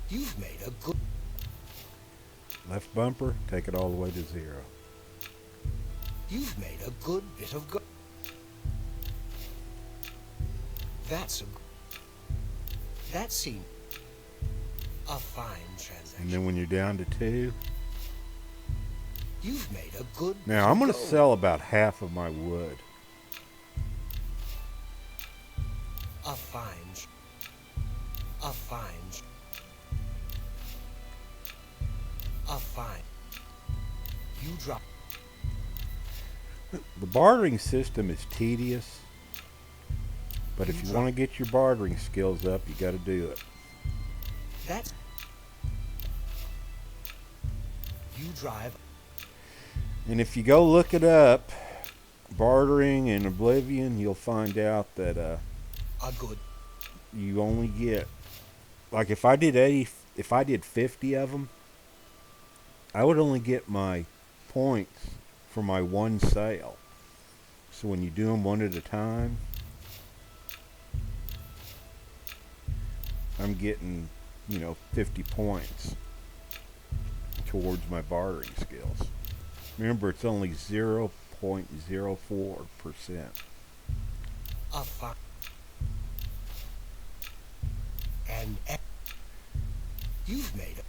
You've made a good... Left bumper, take it all the way to 0. You've made a good bit of go... That's a... That seemed a fine transaction. And then when you're down to 2, You've made a good... now I'm going to go. sell about half of my wood. A fine... A fine... A fine... You drop... The bartering system is tedious, but if you want to get your bartering skills up, you got to do it. That's... You drive... And if you go look it up, bartering in Oblivion, you'll find out that A good. you only get, like, if I did 80, if I did 50 of them, I would only get my points for my one sale. So when you do them one at a time, I'm getting, 50 points towards my bartering skills. Remember, it's only 0.04%. A fuck. And you've made it.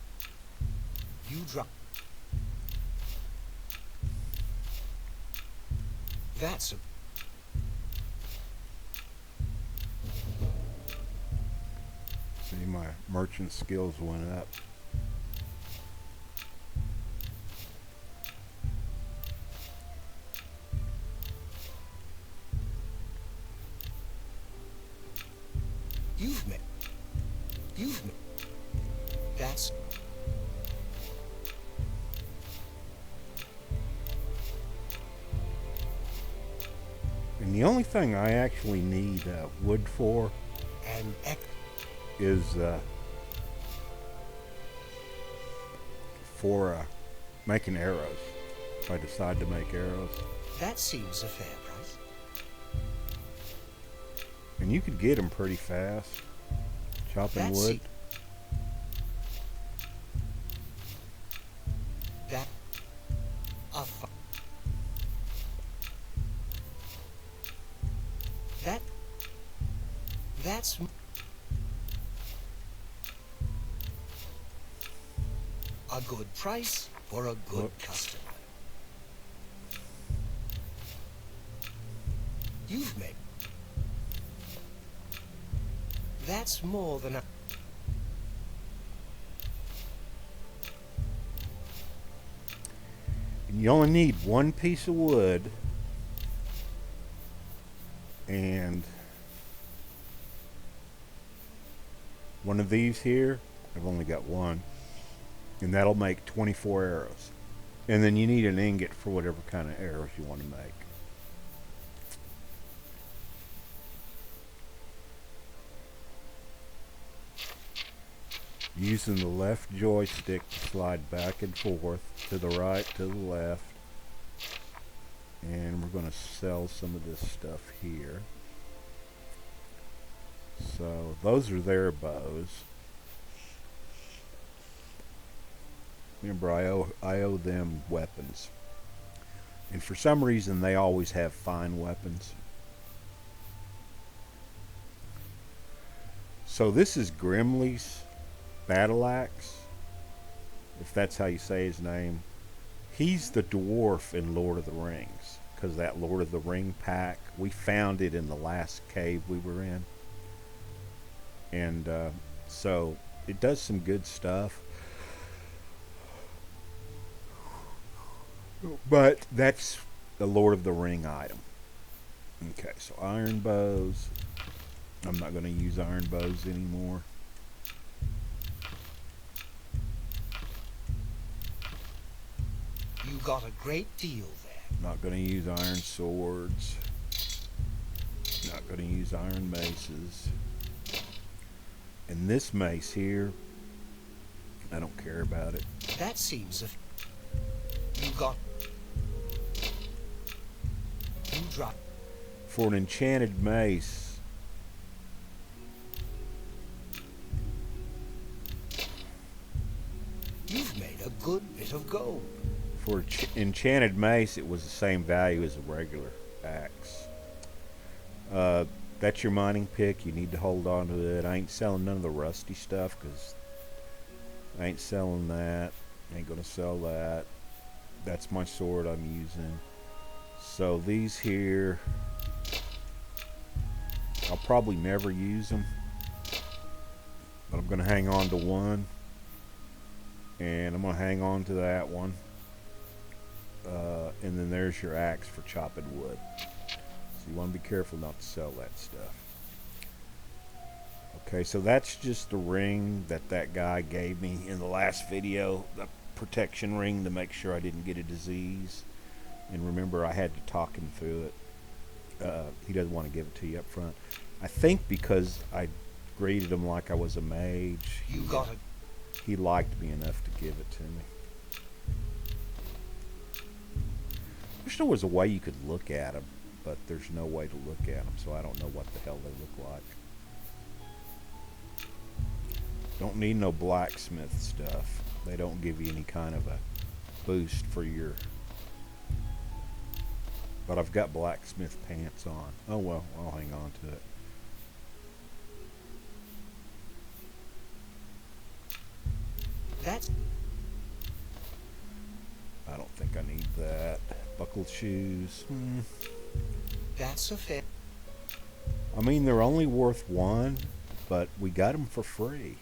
You drop. That's a. See, my merchant skills went up. You've made. That's. And the only thing I actually need wood for And is for making arrows. If I decide to make arrows. that seems a fair price. And you could get them pretty fast. Chopping That's wood. That. A fuck. That's. A good price for a good Whoops. customer. You've made. That's more than a. And you only need one piece of wood. And one of these here, I've only got one. And that'll make 24 arrows. And then you need an ingot for whatever kind of arrows you want to make. Using the left joystick to slide back and forth, to the right, to the left. And we're going to sell some of this stuff here. So those are their bows. Remember, I owe them weapons. And for some reason, they always have fine weapons. So this is Grimly's battle axe, if that's how you say his name. He's the dwarf in Lord of the Rings, because that Lord of the Ring pack, we found it in the last cave we were in. And so it does some good stuff. But that's the Lord of the Ring item. Okay, so iron bows. I'm not going to use iron bows anymore. You got a great deal there. Not going to use iron swords. Not going to use iron maces. And this mace here, I don't care about it. That seems a. You got. You drop. For an enchanted mace, You've made a good bit of gold. for enchanted mace, it was the same value as a regular axe. That's your mining pick. You need to hold on to it. I ain't selling none of the rusty stuff because I ain't selling that. Ain't gonna sell that. That's my sword I'm using. So these here, I'll probably never use them, but I'm gonna hang on to one, and I'm gonna hang on to that one. And then there's your axe for chopping wood. So you want to be careful not to sell that stuff. Okay, so that's just the ring that guy gave me in the last video, the protection ring to make sure I didn't get a disease. And remember, I had to talk him through it. He doesn't want to give it to you up front. I think because I greeted him like I was a mage, You got it. he liked me enough to give it to me. Wish there was a way you could look at them, but there's no way to look at them, so I don't know what the hell they look like. Don't need no blacksmith stuff. They don't give you any kind of a boost for your... But I've got blacksmith pants on. Oh well, I'll hang on to it. That's I don't think I need that. Buckled shoes. that's a fair. I mean, they're only worth one, but we got them for free.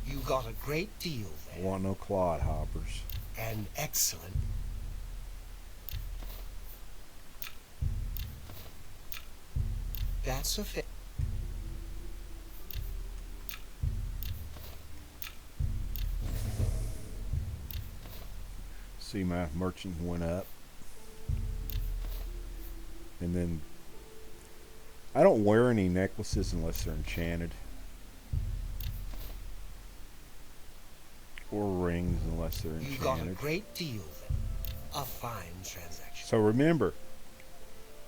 You got a great deal I there. want no clodhoppers. And excellent. That's a fair. See, my merchant went up. And then I don't wear any necklaces unless they're enchanted. Or rings unless they're You got a enchanted. great deal there. A fine transaction. So remember,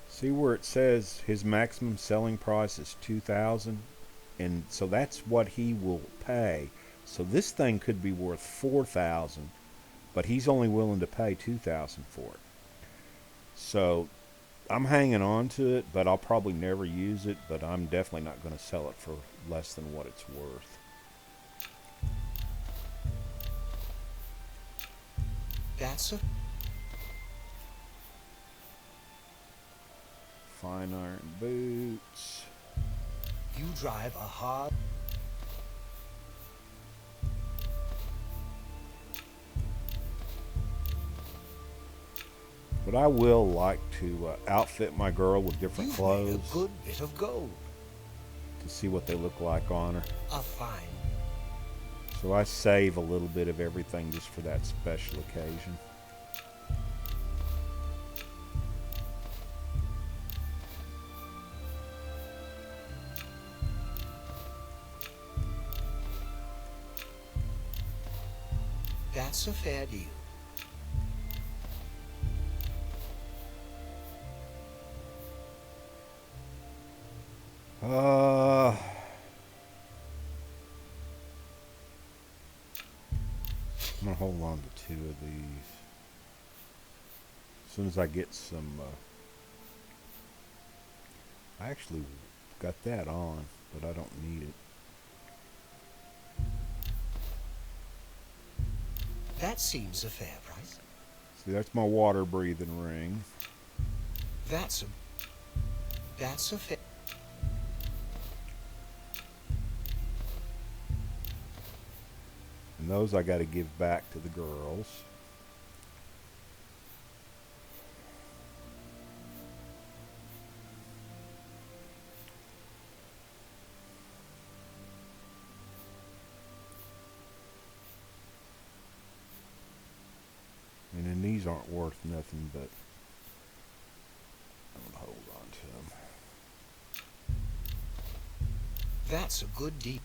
see where it says his maximum selling price is 2,000, and so that's what he will pay. So this thing could be worth 4,000, but he's only willing to pay 2,000 for it. So I'm hanging on to it, but I'll probably never use it, but I'm definitely not going to sell it for less than what it's worth. That's a Fine iron boots. you drive a hard. But I will like to outfit my girl with different You've clothes made a good bit of gold. to see what they look like on her. A fine. So I save a little bit of everything just for that special occasion. That's a fair deal. I'm gonna hold on to 2 of these. As soon as I get some, I actually got that on, but I don't need it. That seems a fair price. See, that's my water breathing ring. That's a fair. And those I got to give back to the girls. And then these aren't worth nothing, but I'm gonna hold on to them. That's a good deal.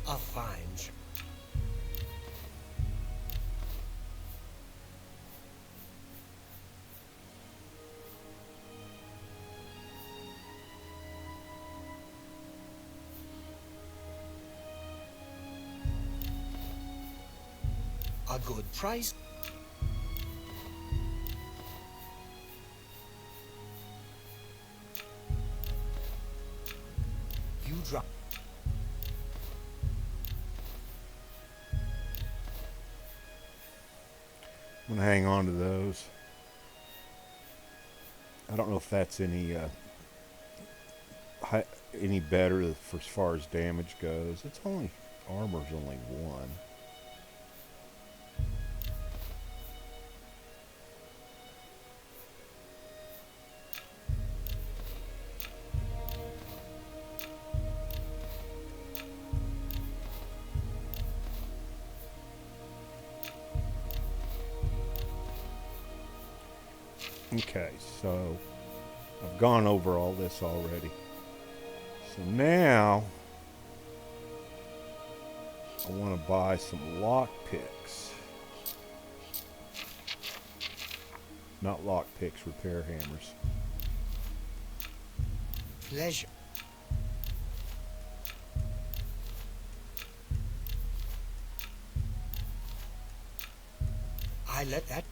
A fine. A good price. You drop. I'm gonna hang on to those. I don't know if that's any better for as far as damage goes. It's only armor's only 1. Okay, so I've gone over all this already. So now I want to buy some lock picks. Not lock picks, repair hammers. Pleasure. I let that.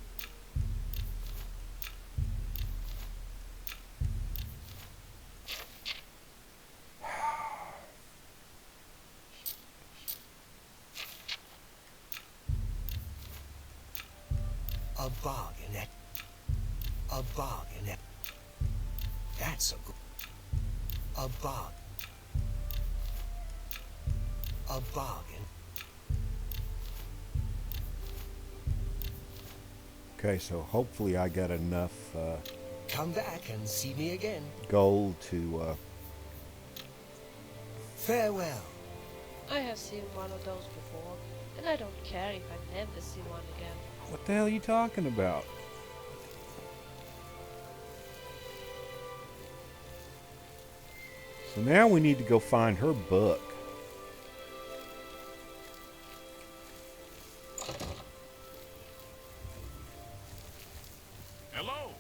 A bargain at. A bargain at. That's a good. A bargain. A bargain. Okay, so hopefully I got enough Come back and see me again. gold to Farewell. I have seen one of those before, and I don't care if I never see one again. what the hell are you talking about? So now we need to go find her book. Hello.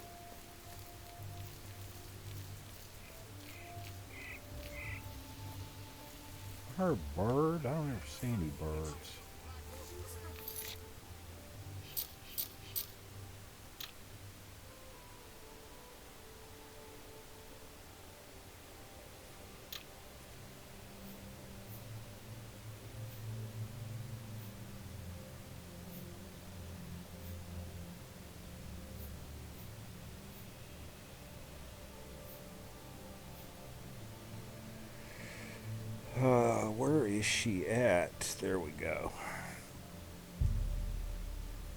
Her bird? I don't ever see any birds. Where is she at? There we go.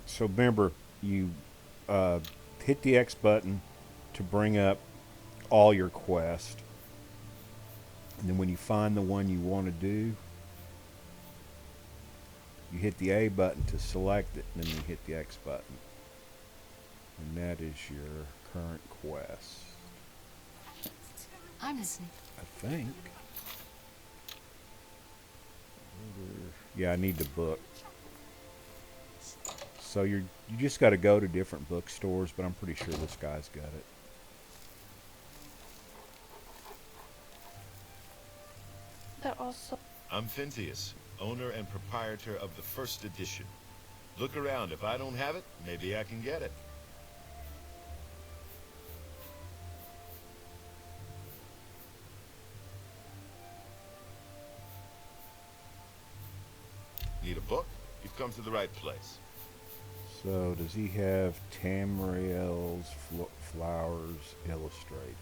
So remember, you hit the X button to bring up all your quests. And then when you find the one you want to do, you hit the A button to select it, and then you hit the X button. And that is your current quest. I'm listening. I think. Yeah, I need the book. So you just got to go to different bookstores, but I'm pretty sure this guy's got it. There are so I'm Phintius, owner and proprietor of the first edition. Look around. If I don't have it, maybe I can get it. Need a book? You've come to the right place. So does he have Tamriel's flowers illustrated?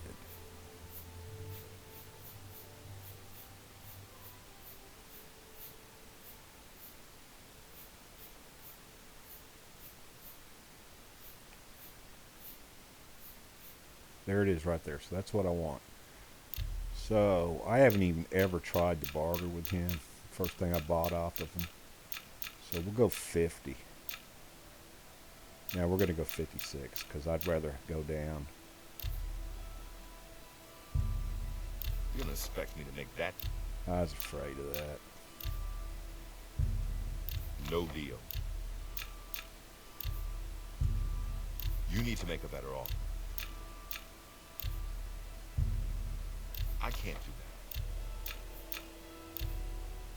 There it is right there. So that's what I want. So I haven't even ever tried to barter with him. First thing I bought off of him. So we'll go 50. Now we're going to go 56 because I'd rather go down. You don't expect me to make that? I was afraid of that. No deal. You need to make a better offer. I can't do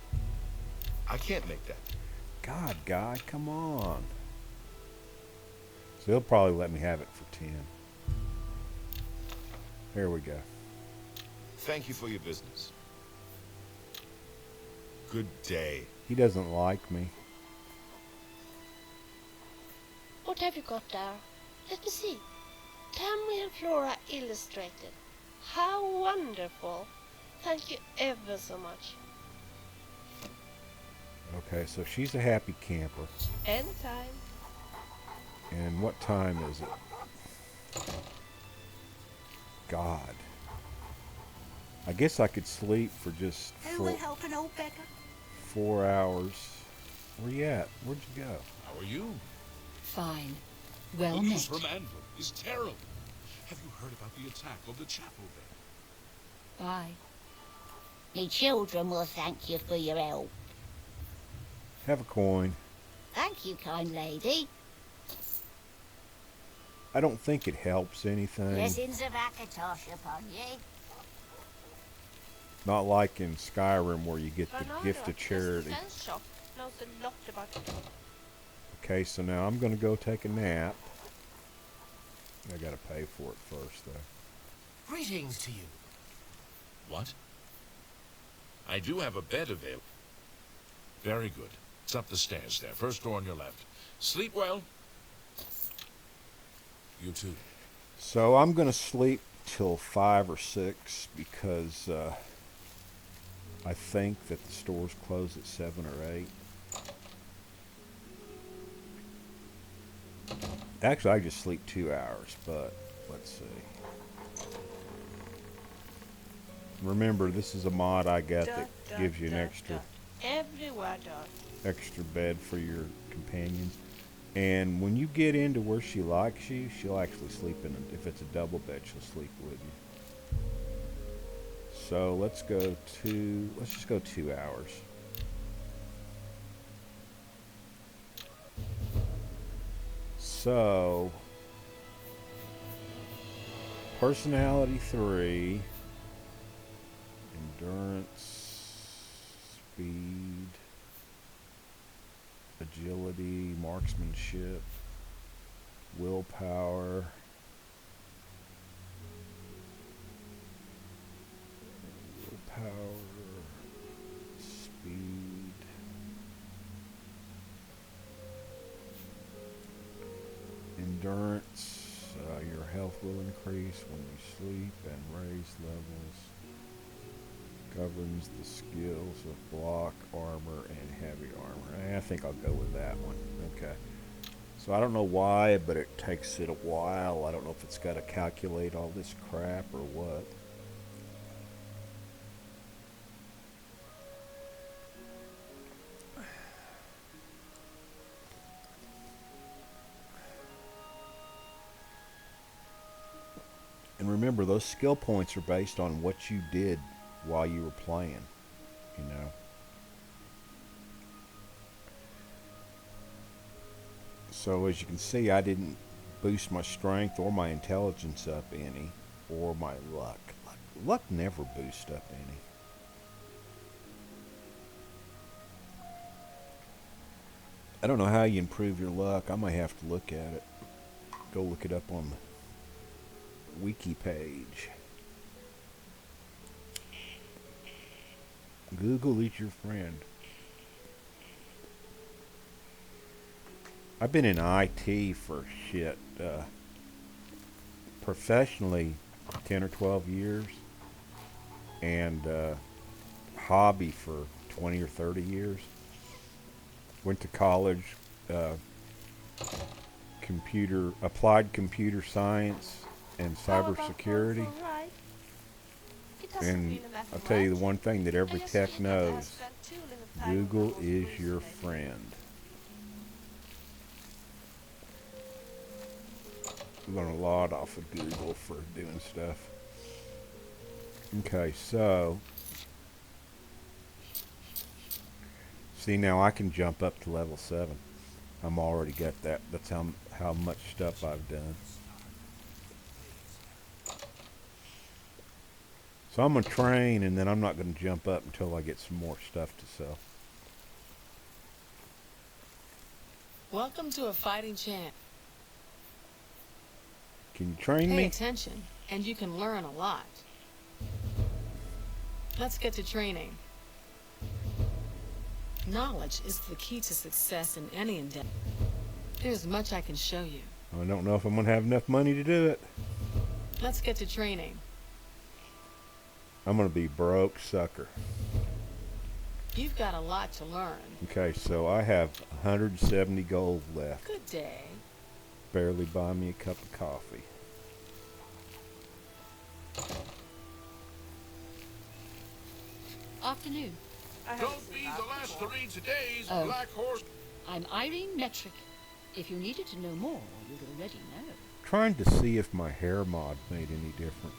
that. I can't make that. God, guy, come on. So he'll probably let me have it for 10. Here we go. Thank you for your business. Good day. He doesn't like me. what have you got there? Let me see. Tamriel Flora Illustrated. How wonderful. Thank you ever so much. Okay, so she's a happy camper. Anytime. And what time is it? God. I guess I could sleep for just Who will help an old beggar? 4 hours. Where you at? Where'd you go? How are you? Fine. Well The news met. from Anvil is terrible. Have you heard about the attack on the chapel there? Bye. Me children will thank you for your help. Have a coin. Thank you, kind lady. I don't think it helps anything. Blessings of Akatosh upon you. Not like in Skyrim where you get the Bernardo gift of at the charity. defense shop knows a lot about it. Okay, so now I'm going to go take a nap. I got to pay for it first, though. Greetings to you. What? I do have a bed available. Very good. It's up the stairs there. First door on your left. Sleep well. You too. So I'm going to sleep till 5 or 6 because I think that the stores close at 7 or 8. Actually, I just sleep 2 hours, but let's see. Remember, this is a mod I got that gives you an extra Everywhere dot. extra bed for your companions. And when you get into where she likes you, she'll actually sleep in it. If it's a double bed, she'll sleep with you. So let's just go 2 hours. So personality 3, endurance, speed, agility, marksmanship, willpower, speed, endurance. Your health will increase when you sleep and raise levels. Governs the skills of block, armor, and heavy armor. I think I'll go with that one. Okay. So I don't know why, but it takes it a while. I don't know if it's got to calculate all this crap or what. And remember, those skill points are based on what you did while you were playing, you know. So as you can see, I didn't boost my strength or my intelligence up any, or my luck. Luck never boosts up any. I don't know how you improve your luck. I might have to look at it. Go look it up on the wiki page. Google is your friend. I've been in IT for shit, professionally 10 or 12 years, and hobby for 20 or 30 years. Went to college, applied computer science and cybersecurity. And I'll tell you the one thing that every tech knows, Google is your friend. We learn a lot off of Google for doing stuff. Okay, so see, now I can jump up to level 7. I'm already got that. That's how much stuff I've done. So I'm going to train, and then I'm not going to jump up until I get some more stuff to sell. Welcome to a fighting champ. Can you train Pay me? attention, and you can learn a lot. Let's get to training. Knowledge is the key to success in any endeavor. There's much I can show you, I don't know if I'm going to have enough money to do it. Let's get to training. I'm going to be broke sucker. You've got a lot to learn. Okay, so I have 170 gold left. Good day. Barely buy me a cup of coffee. Afternoon. Don't be the last to read today's Oh. Black Horse. I'm Irene Metric. If you needed to know more, you'd already know. Trying to see if my hair mod made any difference.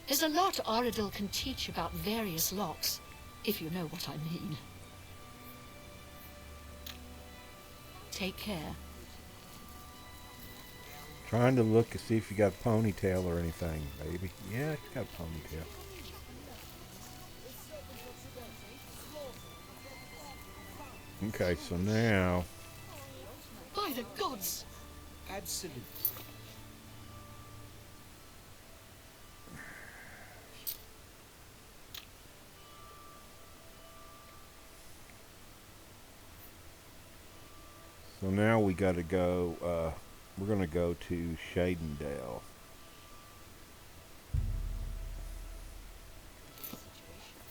There's a lot Cyrodiil can teach about various locks, if you know what I mean. Take care. Trying to look to see if you got a ponytail or anything, baby. Yeah, you got a ponytail. Okay, so now... By the gods! Absolutely. So now we got to go, we're going to go to Cheydinhal.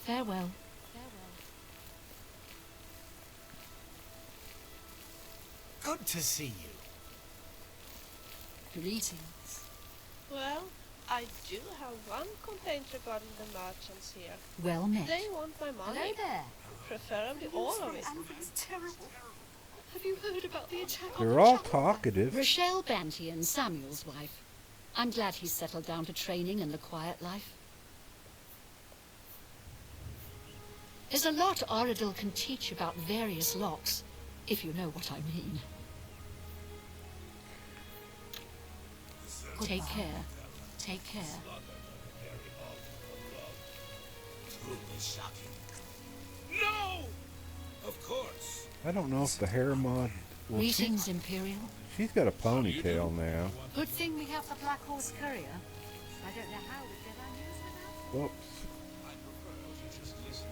Farewell. Good to see you. Greetings. Well, I do have one complaint regarding the merchants here. Well met. They want my money. Hello there. Preferably all of it. It's terrible. Have you heard about the attack on They're the all chapel? talkative. Rochelle Bantian, Samuel's wife. I'm glad he's settled down to training and the quiet life. There's a lot Cyrodiil can teach about various locks, if you know what I mean. Take care. Take care. No! Of course. I don't know if the hair mod... Well, Greetings, Imperial. she's got a ponytail now. Good thing we have the Black Horse Courier. I don't know how we'd get our news without. Whoops. I prefer you just listen.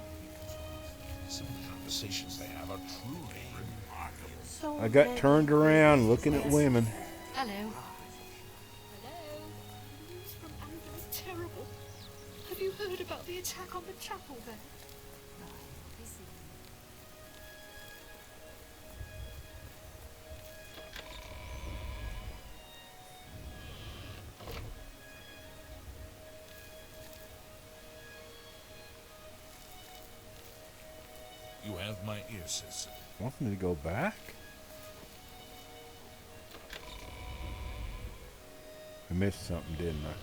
Some conversations they have are truly remarkable. So I got many turned around looking at women. Hello. Hello. The news from Anvil is terrible. Have you heard about the attack on the chapel there? You have my ear, citizen. Want me to go back? I missed something, didn't I?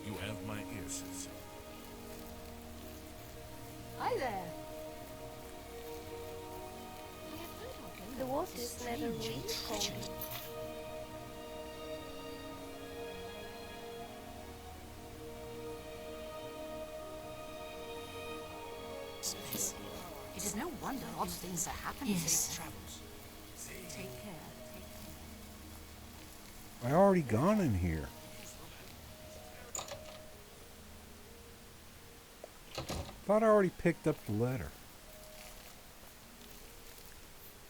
You have my ear, citizen. Hi there. The water's never really cold. It is no wonder odd things are happening. Yes. Take care. I already gone in here. Thought I already picked up the letter.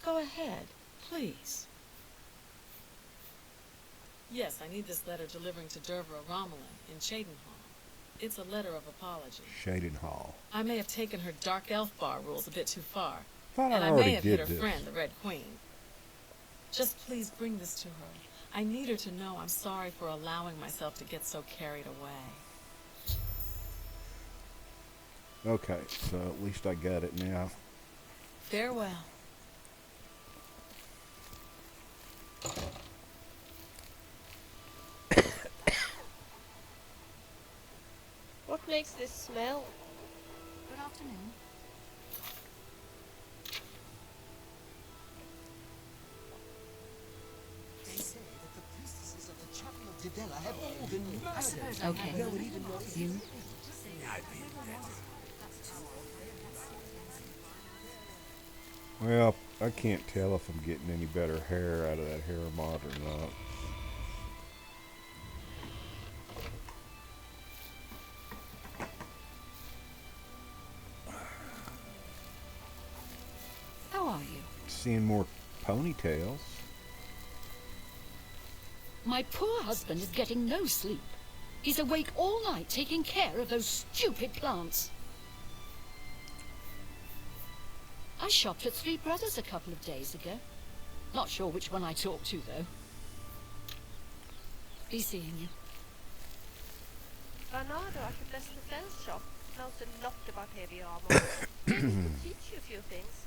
Go ahead, please. Yes, I need this letter delivering to Derva Romulan in Cheydinhal. It's a letter of apology. Cheydinhal. I may have taken her dark elf bar rules a bit too far. Thought And I I may already have hit did her this. friend, the Red Queen. Just please bring this to her. I need her to know I'm sorry for allowing myself to get so carried away. Okay, so at least I got it now. Farewell. What makes this smell? Good afternoon. They say that the priestesses of the chapel of Cheydinhal have all been I suppose murdered. okay. No one even knows. You? Well, I can't tell if I'm getting any better hair out of that hair mod or not. seeing more ponytails. My poor husband is getting no sleep. He's awake all night taking care of those stupid plants. I shopped at Three Brothers a couple of days ago. Not sure which one I talked to, though. Be seeing you. Bernardo at the best defense shop knows a lot about heavy armor. Maybe he could teach you a few things.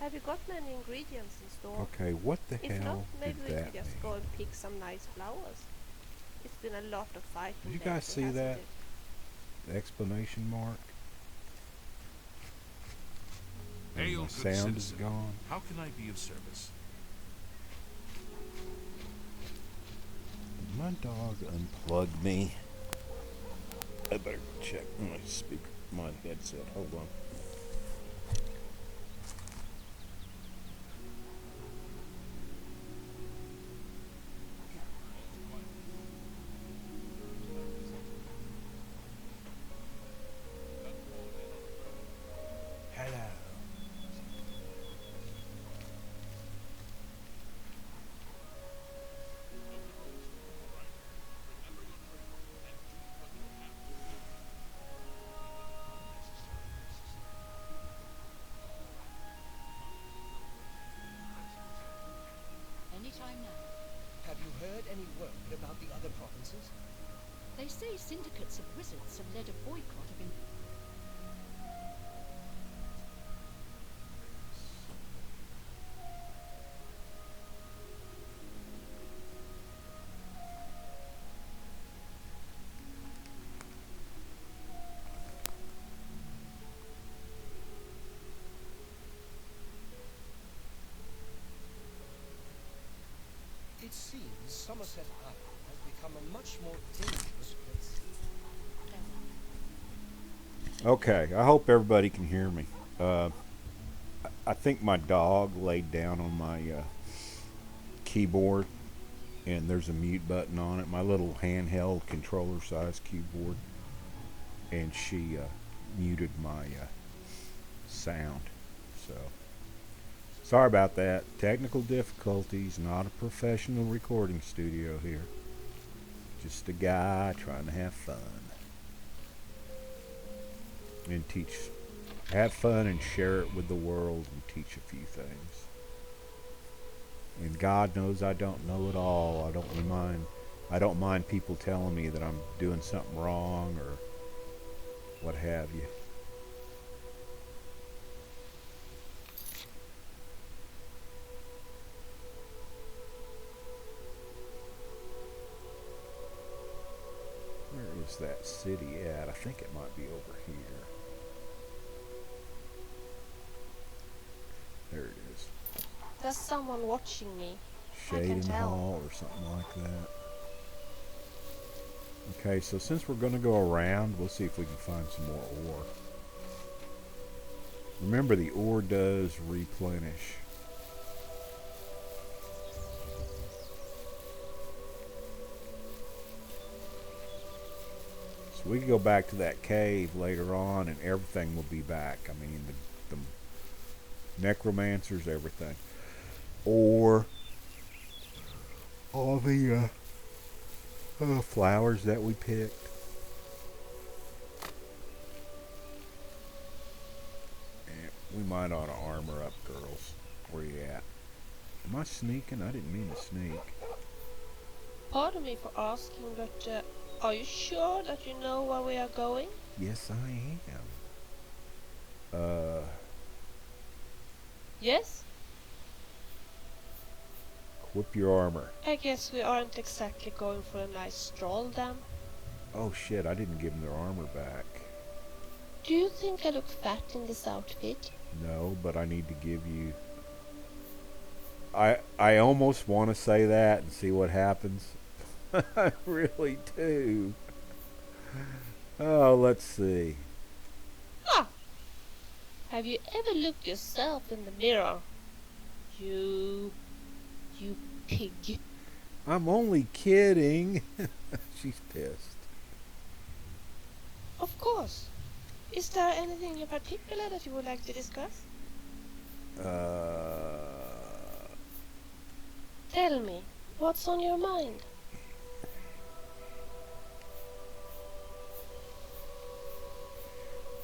Have you got many ingredients in store? Okay, what the If not, hell maybe did we that could just mean? go and pick some nice flowers. It's been a lot of fighting. Did you lately, guys see hasn't that? it? The exclamation mark? And Hail, the good sound is citizen. gone. How can I be of service? My dog unplugged me. I better check my speaker, my headset. Hold on. Hello. Anytime now. Have you heard any word about the other provinces? They say syndicates of wizards have led a boycott of It seems Somerset Island has become a much more dangerous place. Okay, I hope everybody can hear me. I think my dog laid down on my keyboard, and there's a mute button on it. My little handheld controller-sized keyboard, and she muted my sound. So, sorry about that. Technical difficulties. Not a professional recording studio here. Just a guy trying to have fun. And have fun and share it with the world and teach a few things. And God knows I don't know it all. I don't mind people telling me that I'm doing something wrong or what have you. Where is that city at? I think it might be over here. There it is. There's someone watching me. I can tell. Cheydinhal or something like that. Okay, so since we're going to go around, we'll see if we can find some more ore. Remember, the ore does replenish. So we can go back to that cave later on and everything will be back. I mean, the necromancers, everything. Or all the flowers that we picked. And we might ought to armor up, girls. Where you at? Am I sneaking? I didn't mean to sneak. Pardon me for asking, but are you sure that you know where we are going? Yes, I am. Yes? Equip your armor. I guess we aren't exactly going for a nice stroll then. Oh shit, I didn't give them their armor back. Do you think I look fat in this outfit? No, but I need to give you... I almost want to say that and see what happens. I really do. Oh, let's see. Ah! Have you ever looked yourself in the mirror? You pig. I'm only kidding. She's pissed. Of course. Is there anything in particular that you would like to discuss? Tell me, what's on your mind?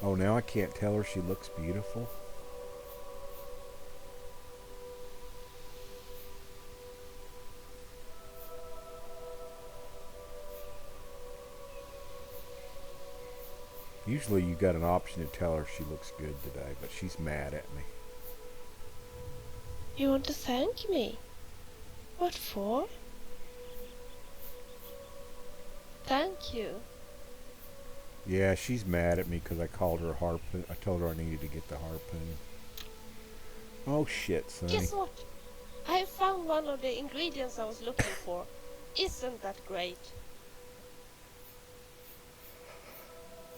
Oh, now I can't tell her she looks beautiful. Usually you got an option to tell her she looks good today, but she's mad at me. You want to thank me? What for? Thank you. Yeah, she's mad at me because I called her a harpoon. I told her I needed to get the harpoon. Oh shit, Sonny. Guess what? I found one of the ingredients I was looking for. Isn't that great?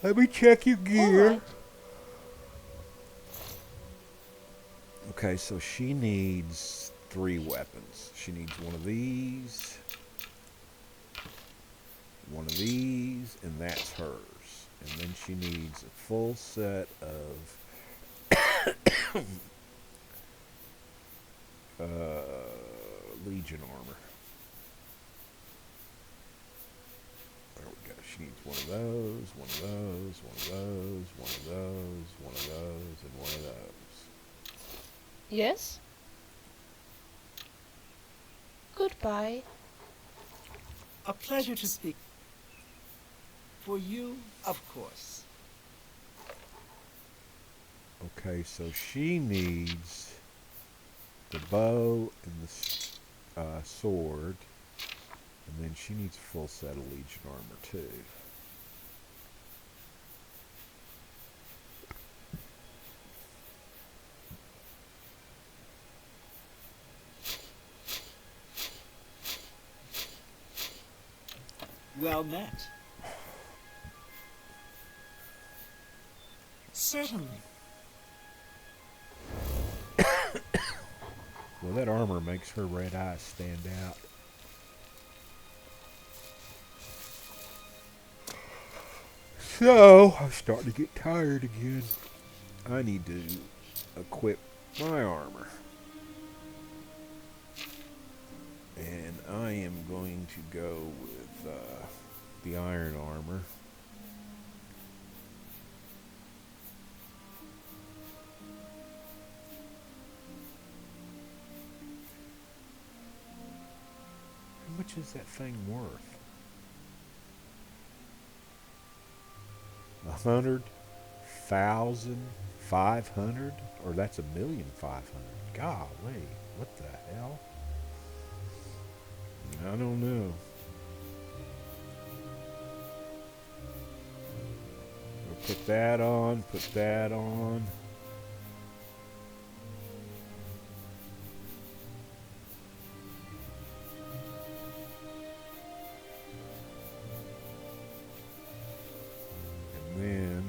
Let me check your gear. Alright. Okay, so she needs 3 weapons. She needs one of these, one of these, and that's hers. And then she needs a full set of Legion armor. There we go. She needs one of those, one of those, one of those, one of those, one of those, and one of those. Yes? Goodbye. A pleasure to speak. For you, of course. Okay, so she needs the bow and the sword, and then she needs a full set of Legion armor too. Well met. Certainly. Well, that armor makes her red eyes stand out. So, I'm starting to get tired again. I need to equip my armor. And I am going to go with the iron armor. How much is that thing worth? 100,500, or that's 1,500,000. Golly, what the hell? I don't know. We'll put that on, put that on. And then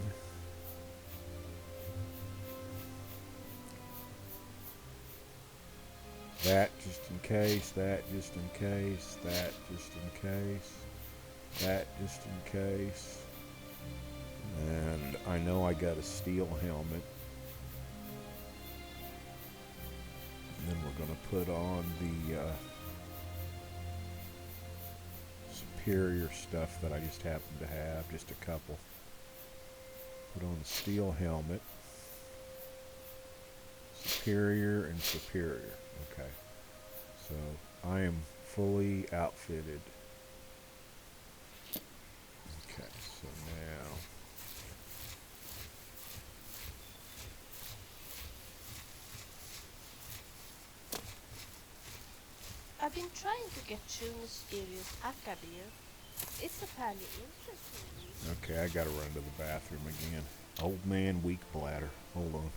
that just in case, that just in case, that just in case, that just in case. And I know I got a steel helmet. And then we're going to put on the superior stuff that I just happen to have, just a couple. Put on the steel helmet. Superior and superior. Okay. So I am fully outfitted. Okay, so now I've been trying to get through Mysterious Akabir. It's a fairly interesting read. okay, I gotta run to the bathroom again. Old man, weak bladder. Hold on.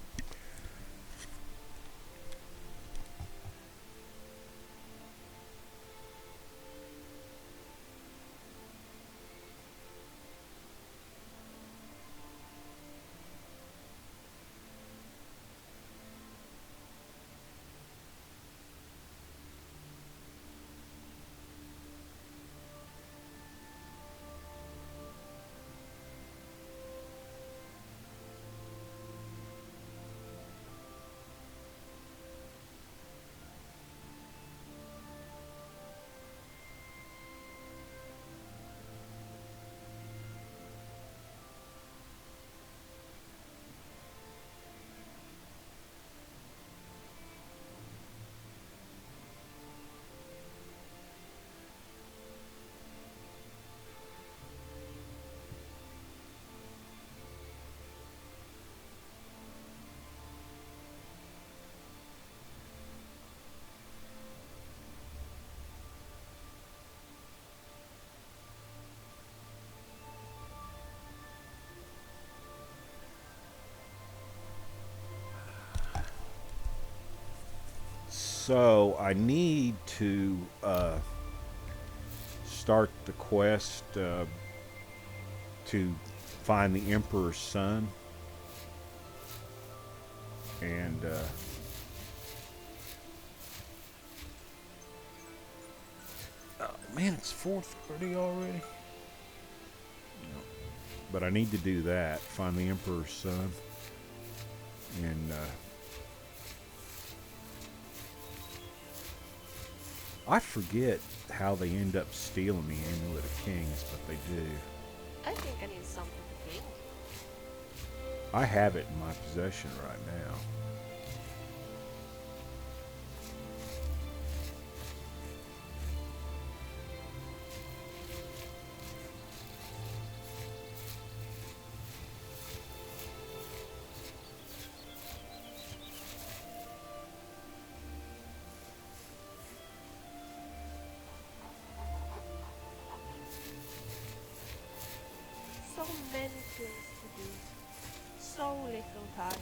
So I need to start the quest to find the Emperor's son, and oh, man, it's 4:30 already. No. But I need to do that. Find the Emperor's son, and I forget how they end up stealing the Amulet of Kings, but they do. I think I need something to drink. I have it in my possession right now. So many things to do. So little time.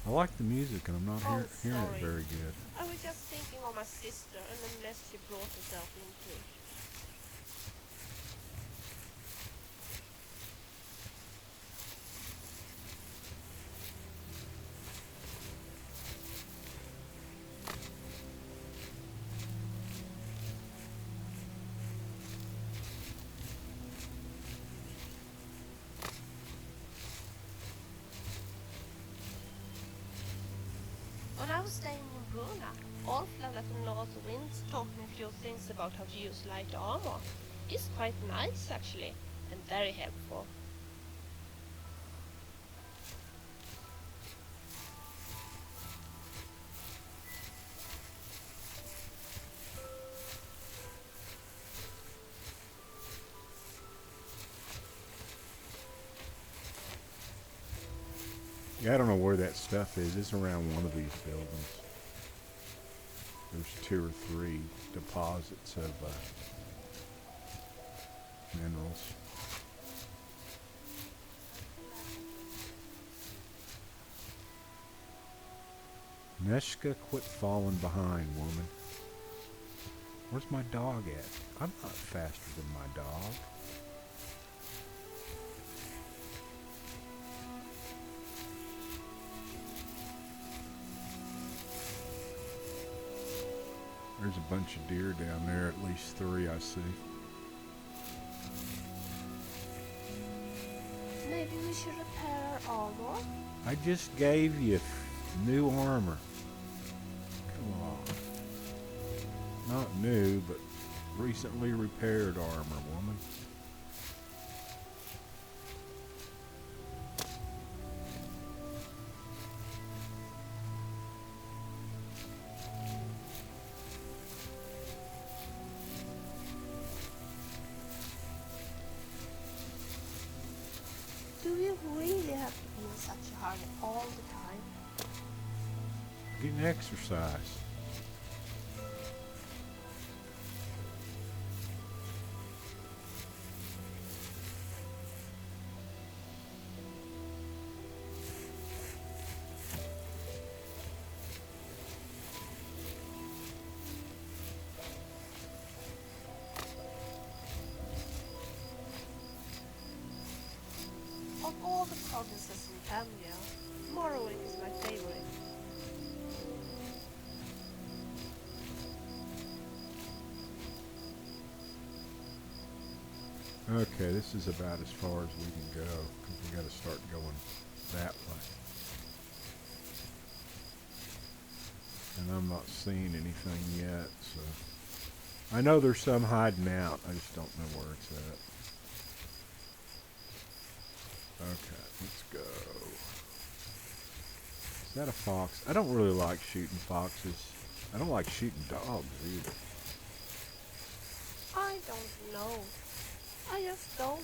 I like the music, and I'm not hearing it Sorry. very good. I was just thinking of my sister and the mess she brought herself into. When I was staying in Bruna, Olf at the North Winds taught me a few things about how to use light armor. It's quite nice actually, and very helpful. Yeah, I don't know where that stuff is. It's around one of these buildings. There's 2 or 3 deposits of minerals. Neshka, quit falling behind, woman. Where's my dog at? I'm not faster than my dog. There's a bunch of deer down there, at least 3 I see. Maybe we should repair our armor? I just gave you new armor. Come on. Not new, but recently repaired armor, woman. Do we really have to be in such a hurry all the time? Getting exercise. Of all the provinces in Tamriel, Morrowind is my favorite. Okay, this is about as far as we can go, because we got to start going that way. And And I'm not seeing anything yet, so... I know there's some hiding out. I just don't know where it's at. Okay, let's go. Is that a fox? I don't really like shooting foxes. I don't like shooting dogs either. I don't know. I just don't.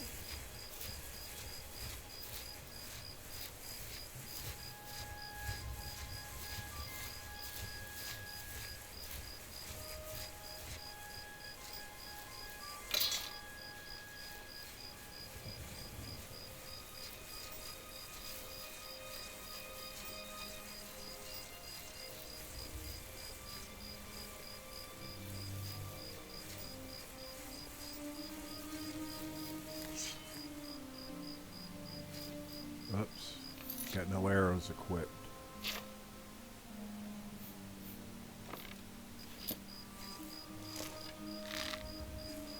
Oops. Got no arrows equipped.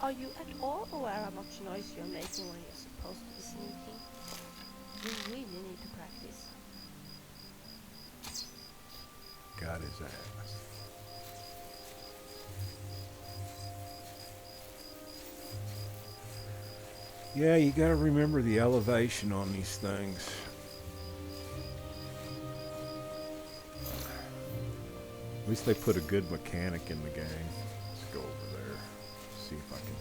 Are you at all aware how much noise you're making when you're supposed to be sneaking? You really need to practice. Got his ass. Yeah, you gotta remember the elevation on these things. At least they put a good mechanic in the game. Let's go over there. See if I can...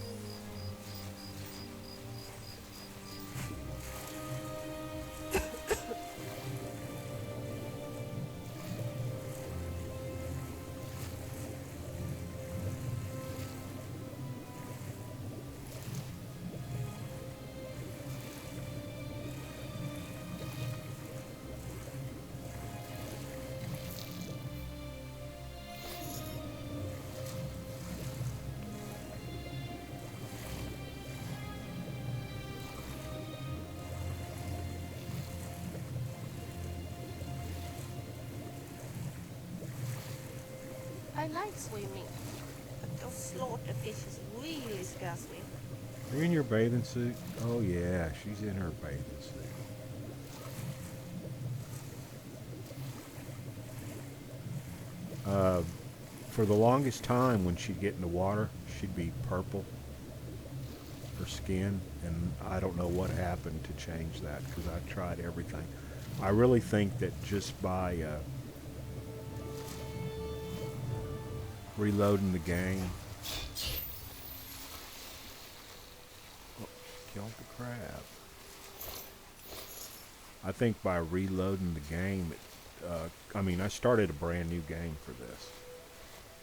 I like swimming, but those slaughter fishes really scares me. Are you in your bathing suit? Oh yeah, she's in her bathing suit. For the longest time when she'd get in the water, she'd be purple, her skin, and I don't know what happened to change that because I tried everything. I really think that just by reloading the game. Oh, killed the crab. I think by reloading the game, I mean, I started a brand new game for this.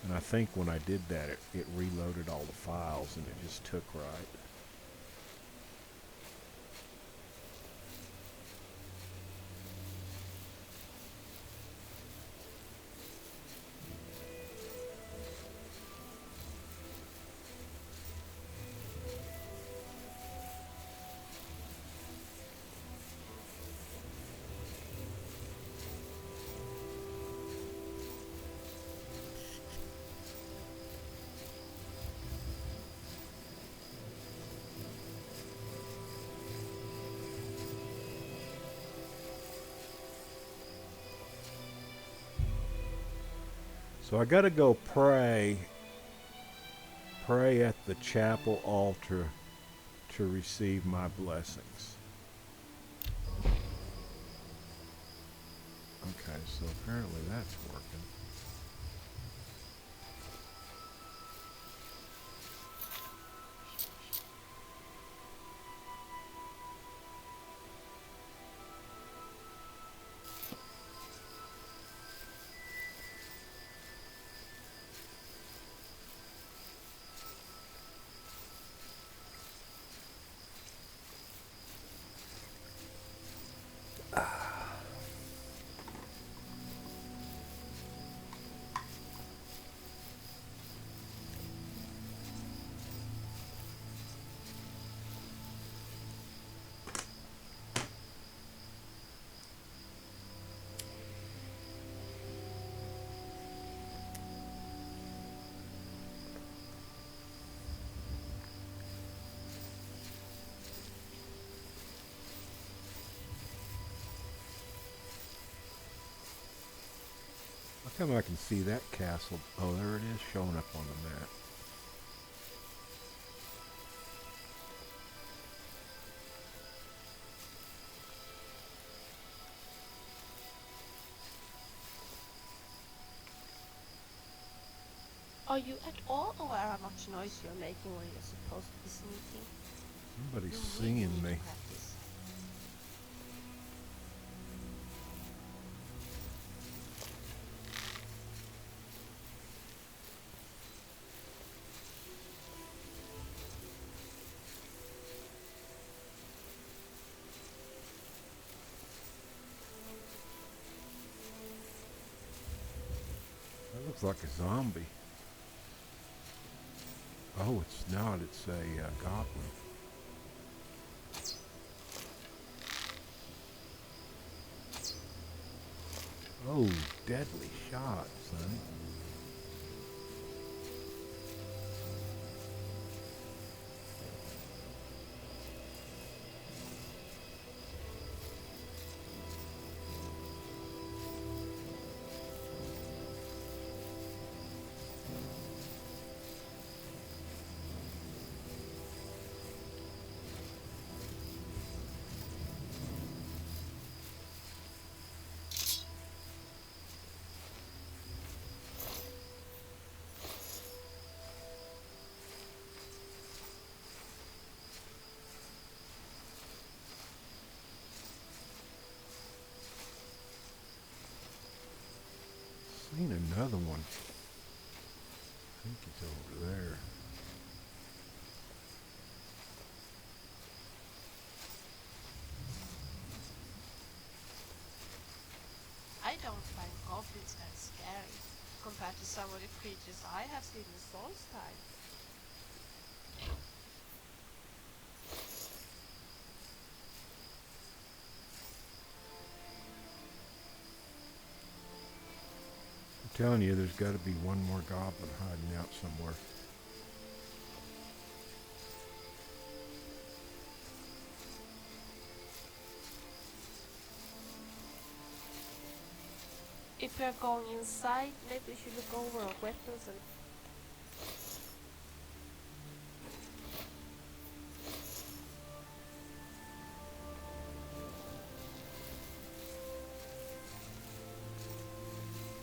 And I think when I did that, it reloaded all the files and it just took right. So I gotta go pray at the chapel altar to receive my blessings. Okay, so apparently that's working. Come I can see that castle. Oh, there it is showing up on the map. Are you at all aware how much noise you're making when you're supposed to be sneaking? Somebody's You really seeing need me. to practice. That looks like a zombie. Oh, it's not. It's a goblin. Oh, deadly shot, son. Seen another one. I think he's over there. I don't find goblins that scary compared to some of the creatures I have seen in Saul's time. I'm telling you, there's got to be one more goblin hiding out somewhere. If we are going inside, maybe we should look over our weapons and...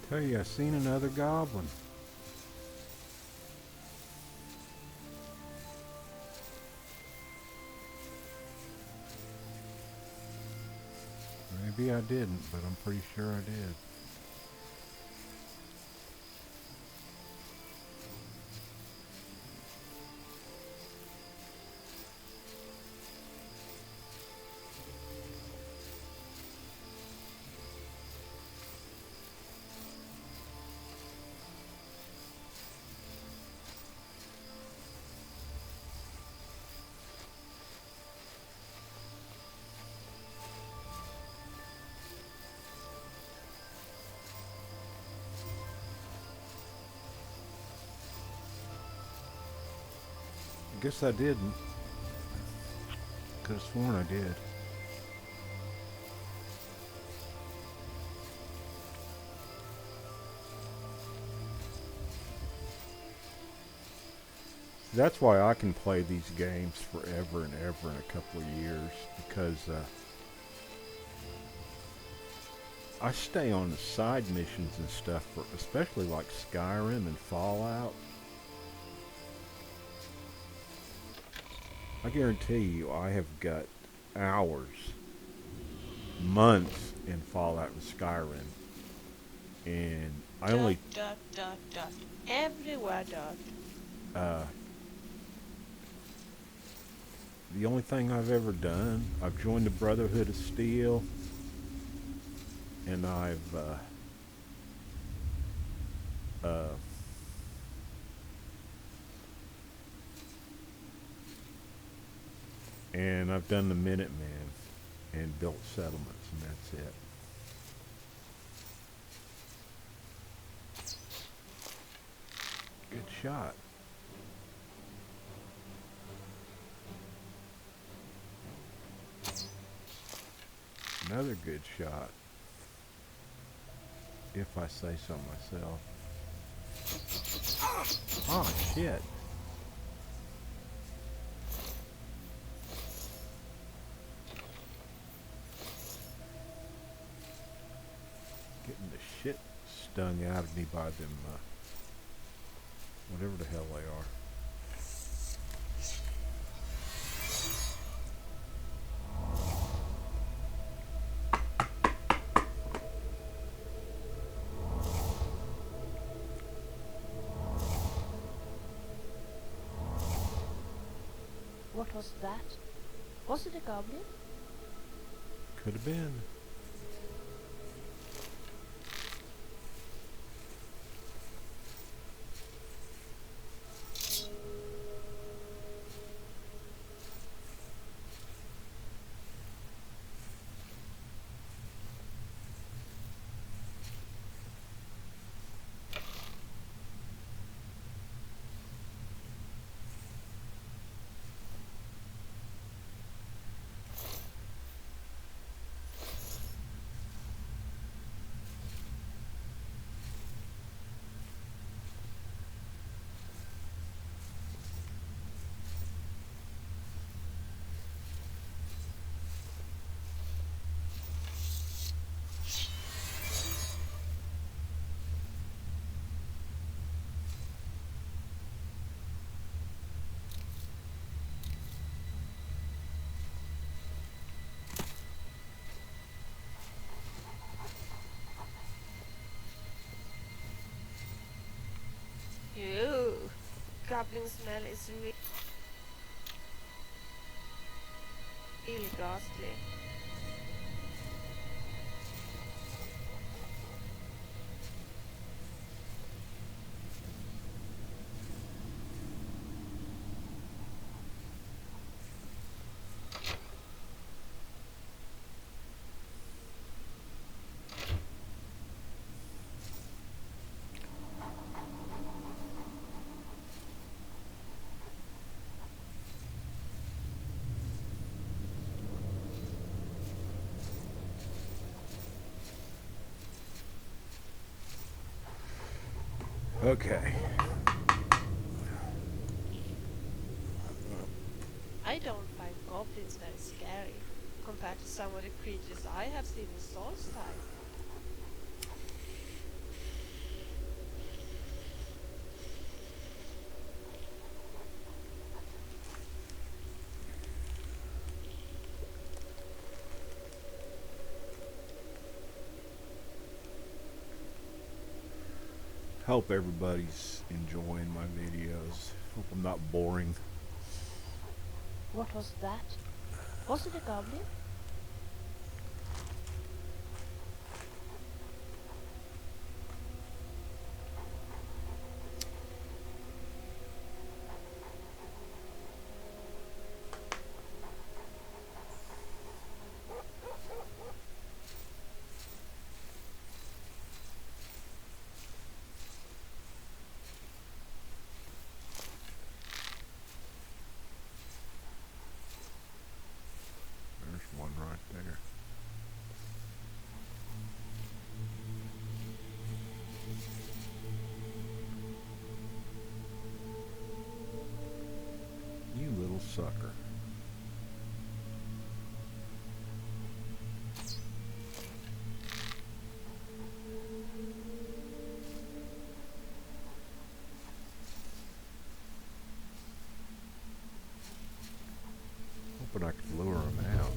Tell you, I seen another goblin. Maybe I didn't, but I'm pretty sure I did. Guess I didn't. Could have sworn I did. That's why I can play these games forever and ever in a couple of years, because I stay on the side missions and stuff, for especially like Skyrim and Fallout. I guarantee you I have got hours, months in Fallout and Skyrim. And I only... Dot, dot, dot. Everywhere dot. The only thing I've ever done, I've joined the Brotherhood of Steel. And I've... and I've done the Minutemen and built settlements, and that's it. Good shot. Another good shot. if I say so myself. Oh, shit. Getting the shit stung out of me by them, whatever the hell they are. What was that? Was it a goblin? Could have been. Ew. Goblin smell is really ghastly. Okay. I don't find goblins very scary compared to some of the creatures I have seen in Soul's time. Hope everybody's enjoying my videos. Hope I'm not boring. What was that? Was it a goblin? There's one right there. You little sucker. Hoping I could lure him out.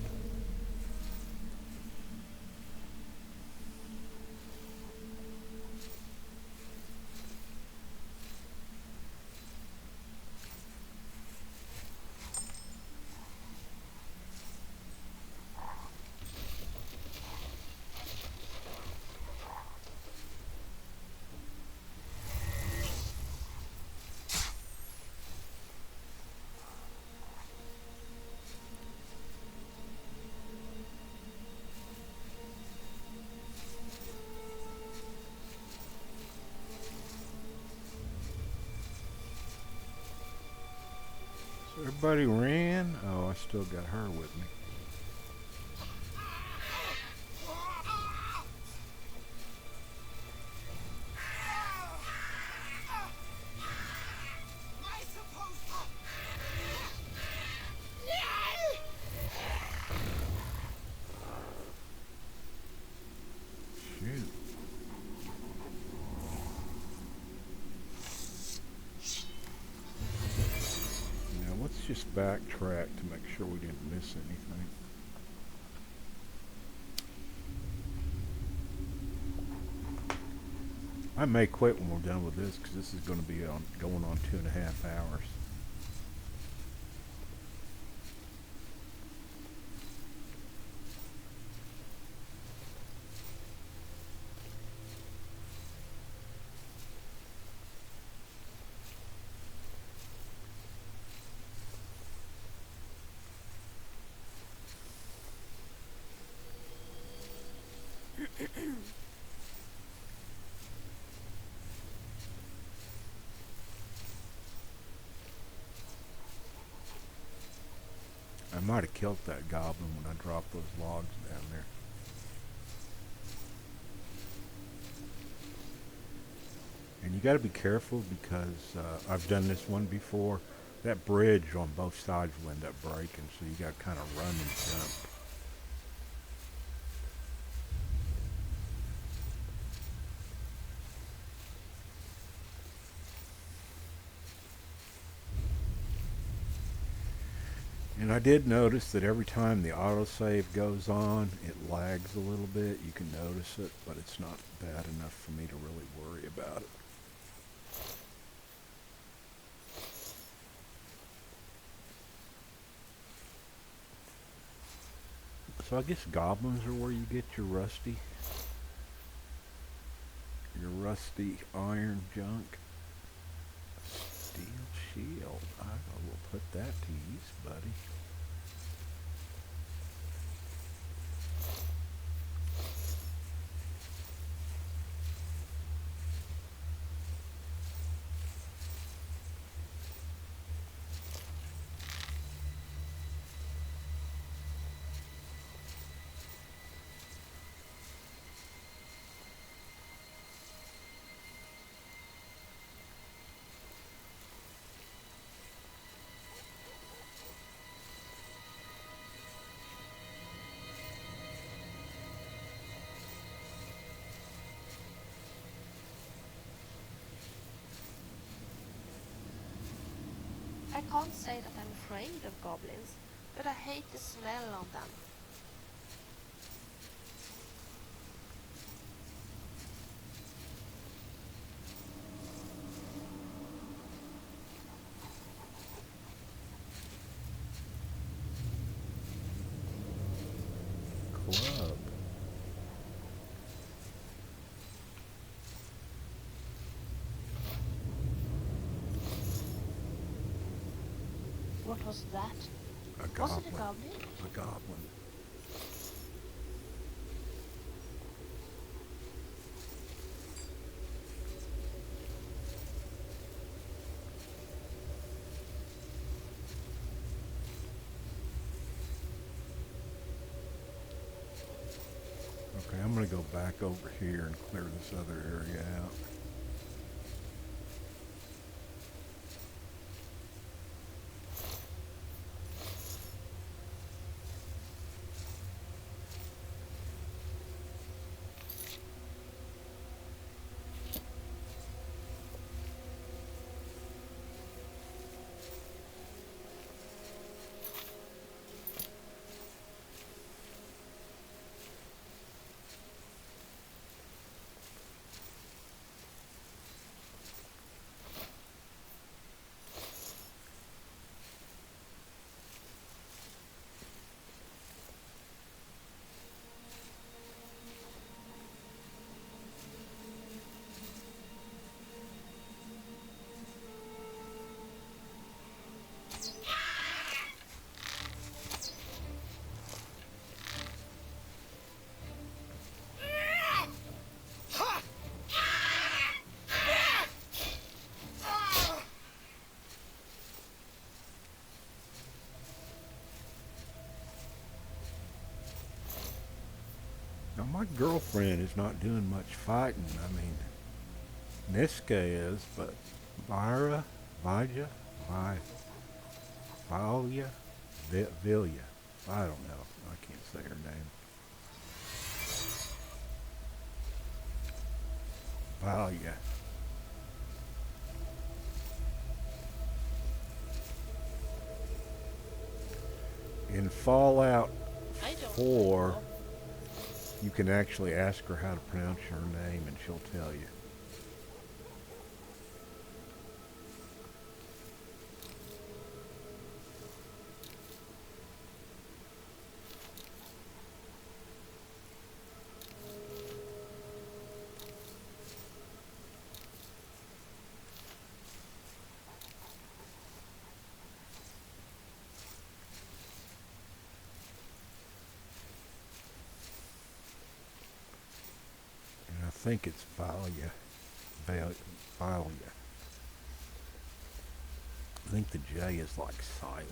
So everybody ran? Oh, I still got her with me. just backtrack to make sure we didn't miss anything. I may quit when we're done with this because this is going to be going on 2.5 hours. I might have killed that goblin when I dropped those logs down there. And you got to be careful because I've done this one before. That bridge on both sides will end up breaking, so you got to kind of run and jump. And I did notice that every time the autosave goes on, it lags a little bit. You can notice it, but it's not bad enough for me to really worry about it. So I guess goblins are where you get your rusty iron junk. Steel shield. I will put that to use, buddy. I can't say that I'm afraid of goblins, but I hate the smell of them. Club. What was that? A goblin. Was it a goblin? A goblin. Okay, I'm going to go back over here and clear this other area out. Now my girlfriend is not doing much fighting. I mean, Niska is, but Vilya, Vilya, I don't know. I can't say her name. Vilya. in Fallout I don't 4, know. you can actually ask her how to pronounce your name and she'll tell you. And I think it's Valia. Valia. I think the J is like silent.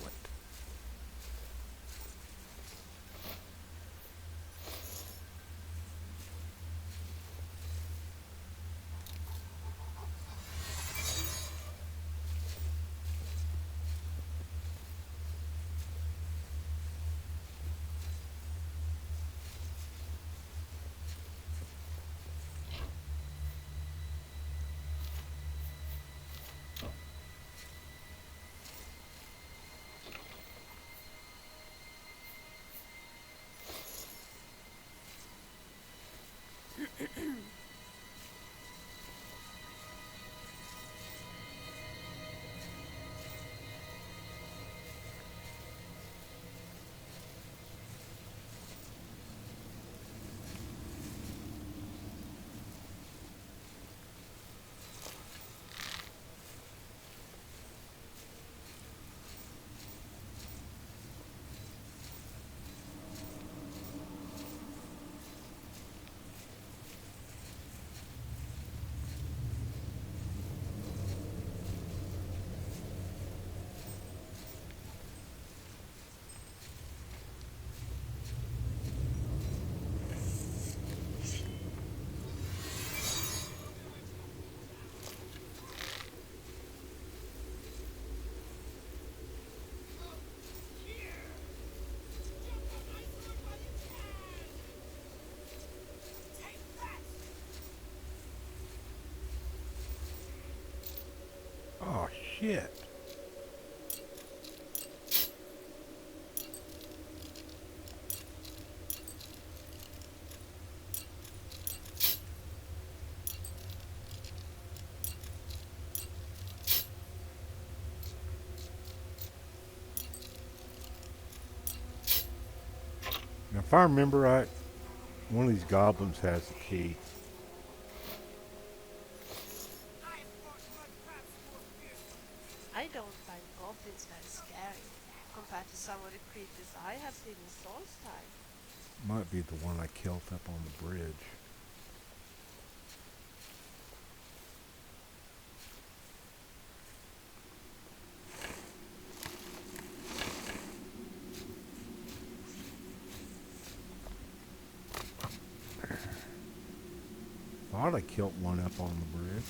Oh, shit. Now, if I remember right, one of these goblins has the key. I don't find goblins very scary compared to some of the creatures I have seen in Souls time. Might be the one I killed up on the bridge. Thought I killed one up on the bridge.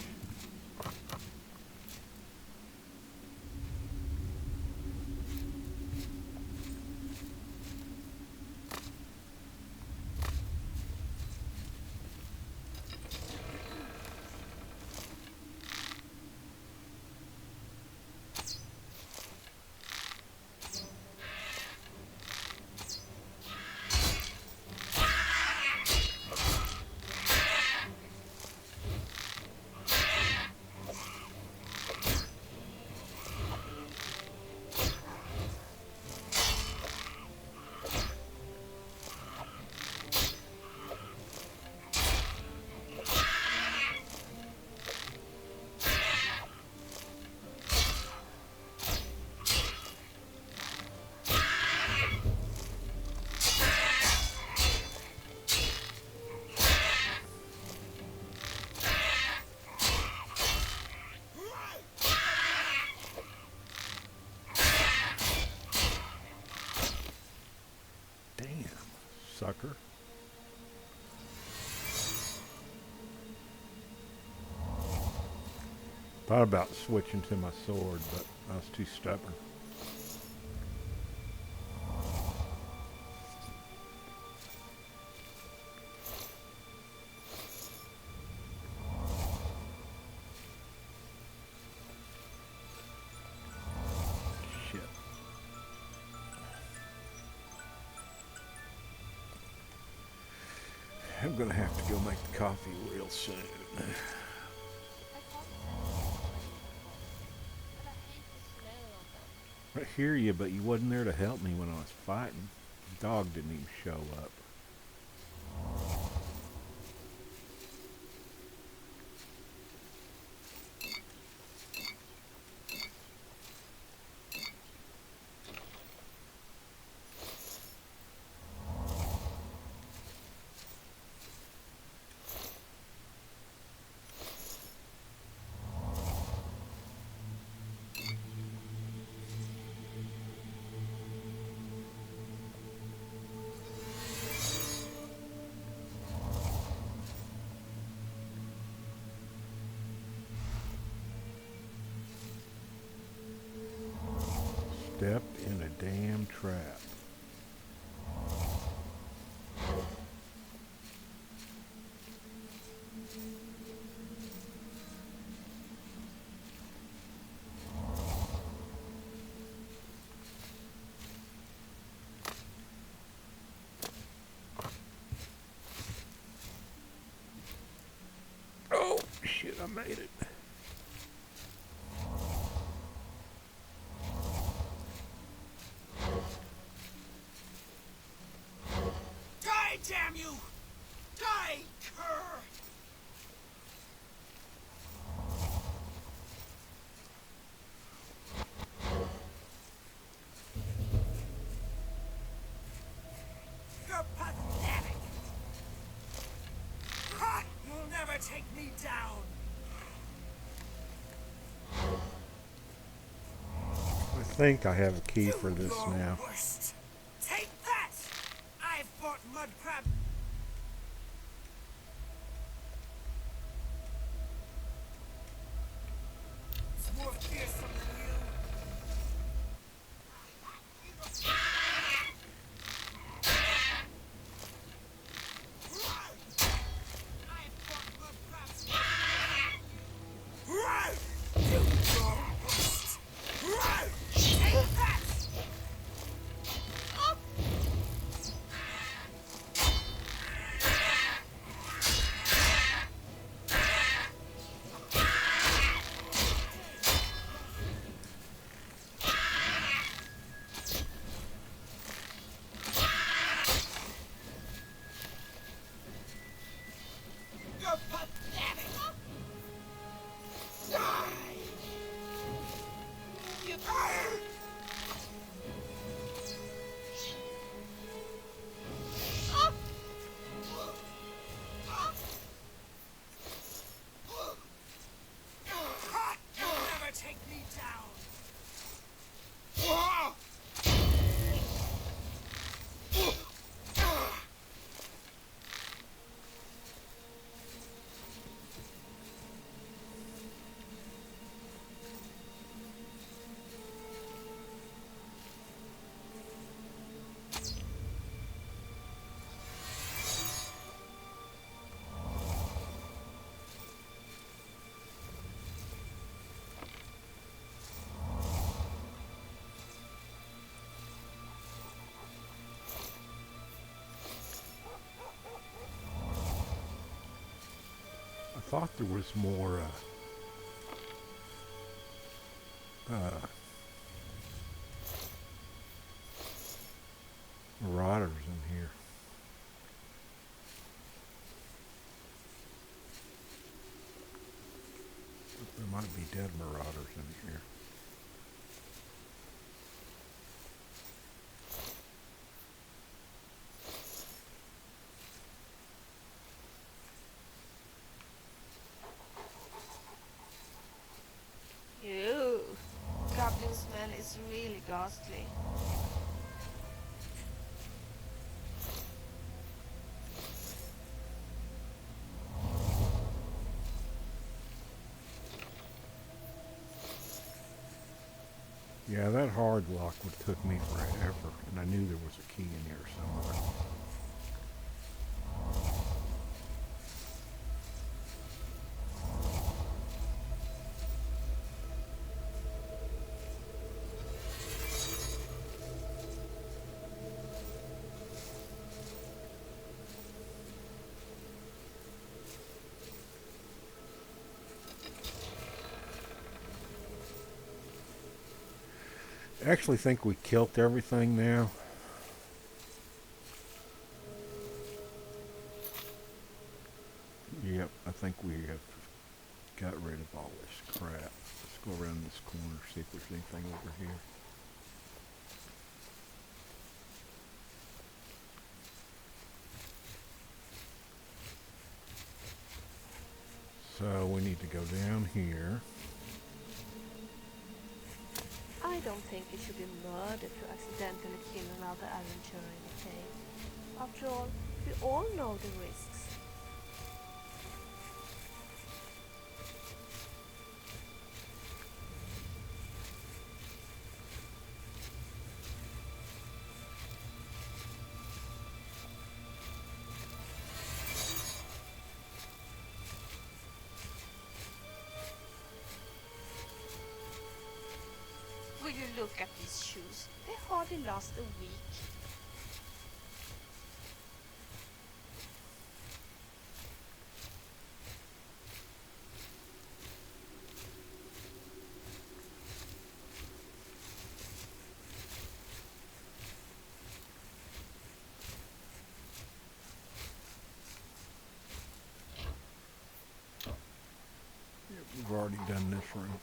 Sucker. Thought about switching to my sword, but I was too stubborn. I'm gonna have to go make the coffee real soon. I can't but I hate the smell of them. I hear you, but you wasn't there to help me when I was fighting. The dog didn't even show up. Stepped in a damn trap. Oh, shit, I made it. Die, damn you! Die, cur! You're pathetic! Ha! You'll never take me down! I think I have a key for this now. Worst. Take that! I've fought mud crab. It's more fearsome than you. I've fought mud crabs. You your worst. Take that! You're pathetic! Die! You You'll never take me down! I thought there was more marauders in here. There might be dead marauders in here. Ew. Goblin smell is really ghastly. Yeah, that hard lock would have took me forever, and I knew there was a key in here somewhere. I actually think we killed everything now. Yep, I think we have got rid of all this crap. Let's go around this corner, see if there's anything over here. So we need to go down here. I don't think it should be murder to accidentally kill another adventurer in a cave. After all, we all know the risks. Will you look at these shoes? They hardly last a week. We've already done this room.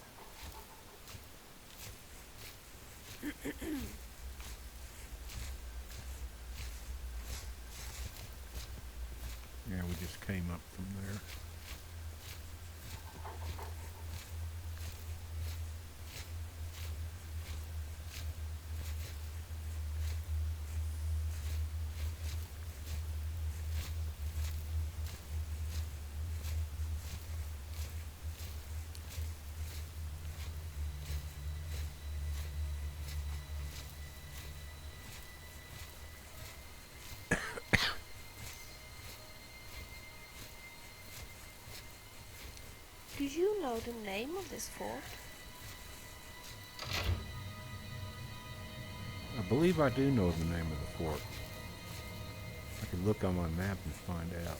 Yeah, we just came up from there. Do you know the name of this fort? I believe I do know the name of the fort. I could look on my map and find out.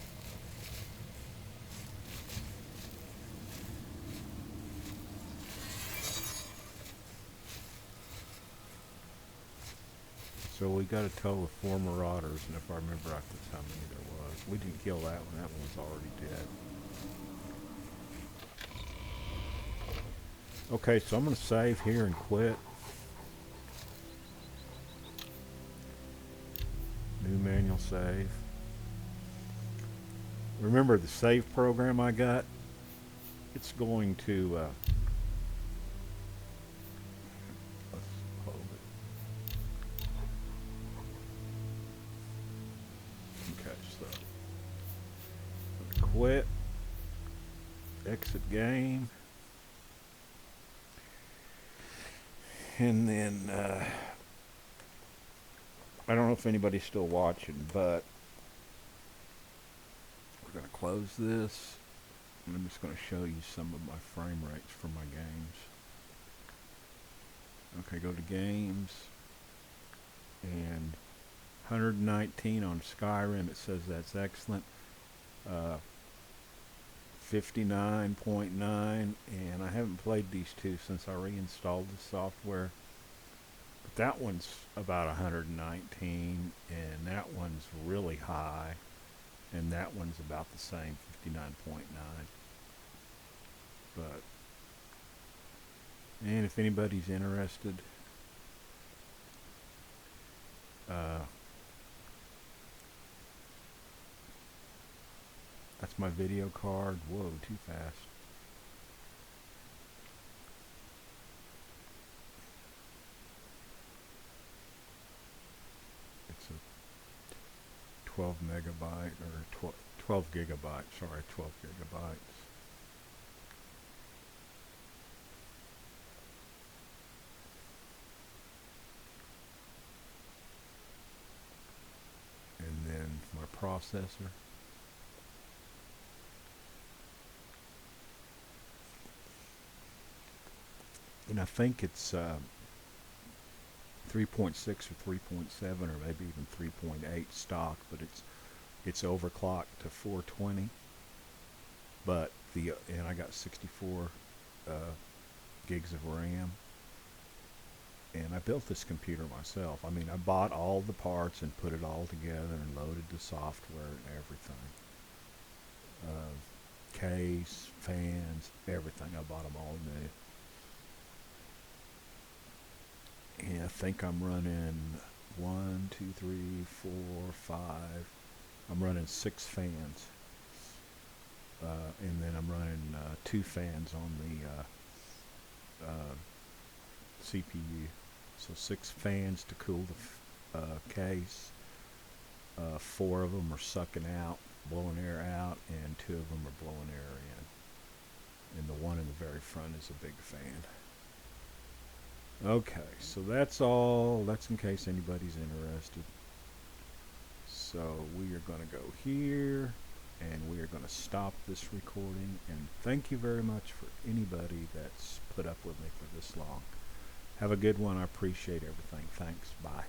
So we got a total of 4 marauders, and if I remember right, that's how many there was. We didn't kill that one. That one was already dead. Okay, so I'm going to save here and quit. New manual save. Remember the save program I got? It's going to... let's hold it. Okay, so... quit. Exit game. And then, I don't know if anybody's still watching, but we're going to close this. And I'm just going to show you some of my frame rates for my games. Okay, go to games. And 119 on Skyrim, it says that's excellent. 59.9, and I haven't played these two since I reinstalled the software. But that one's about 119, and that one's really high, and that one's about the same, 59.9. But, and if anybody's interested, that's my video card. Whoa, too fast. It's a 12 megabyte or 12 gigabytes. Sorry, 12 gigabytes. And then my processor. And I think it's 3.6 or 3.7 or maybe even 3.8 stock, but it's overclocked to 420. But and I got 64 gigs of RAM. And I built this computer myself. I mean, I bought all the parts and put it all together and loaded the software and everything. Case, fans, everything. I bought them all new. And I think I'm running 1, 2, 3, 4, 5. I'm running 6 fans. And then I'm running 2 fans on the CPU. So 6 fans to cool the case. 4 of them are sucking out, blowing air out, and 2 of them are blowing air in. And the one in the very front is a big fan. Okay, so that's all. That's in case anybody's interested. So we are going to go here, and we are going to stop this recording. And thank you very much for anybody that's put up with me for this long. Have a good one. I appreciate everything. Thanks. Bye.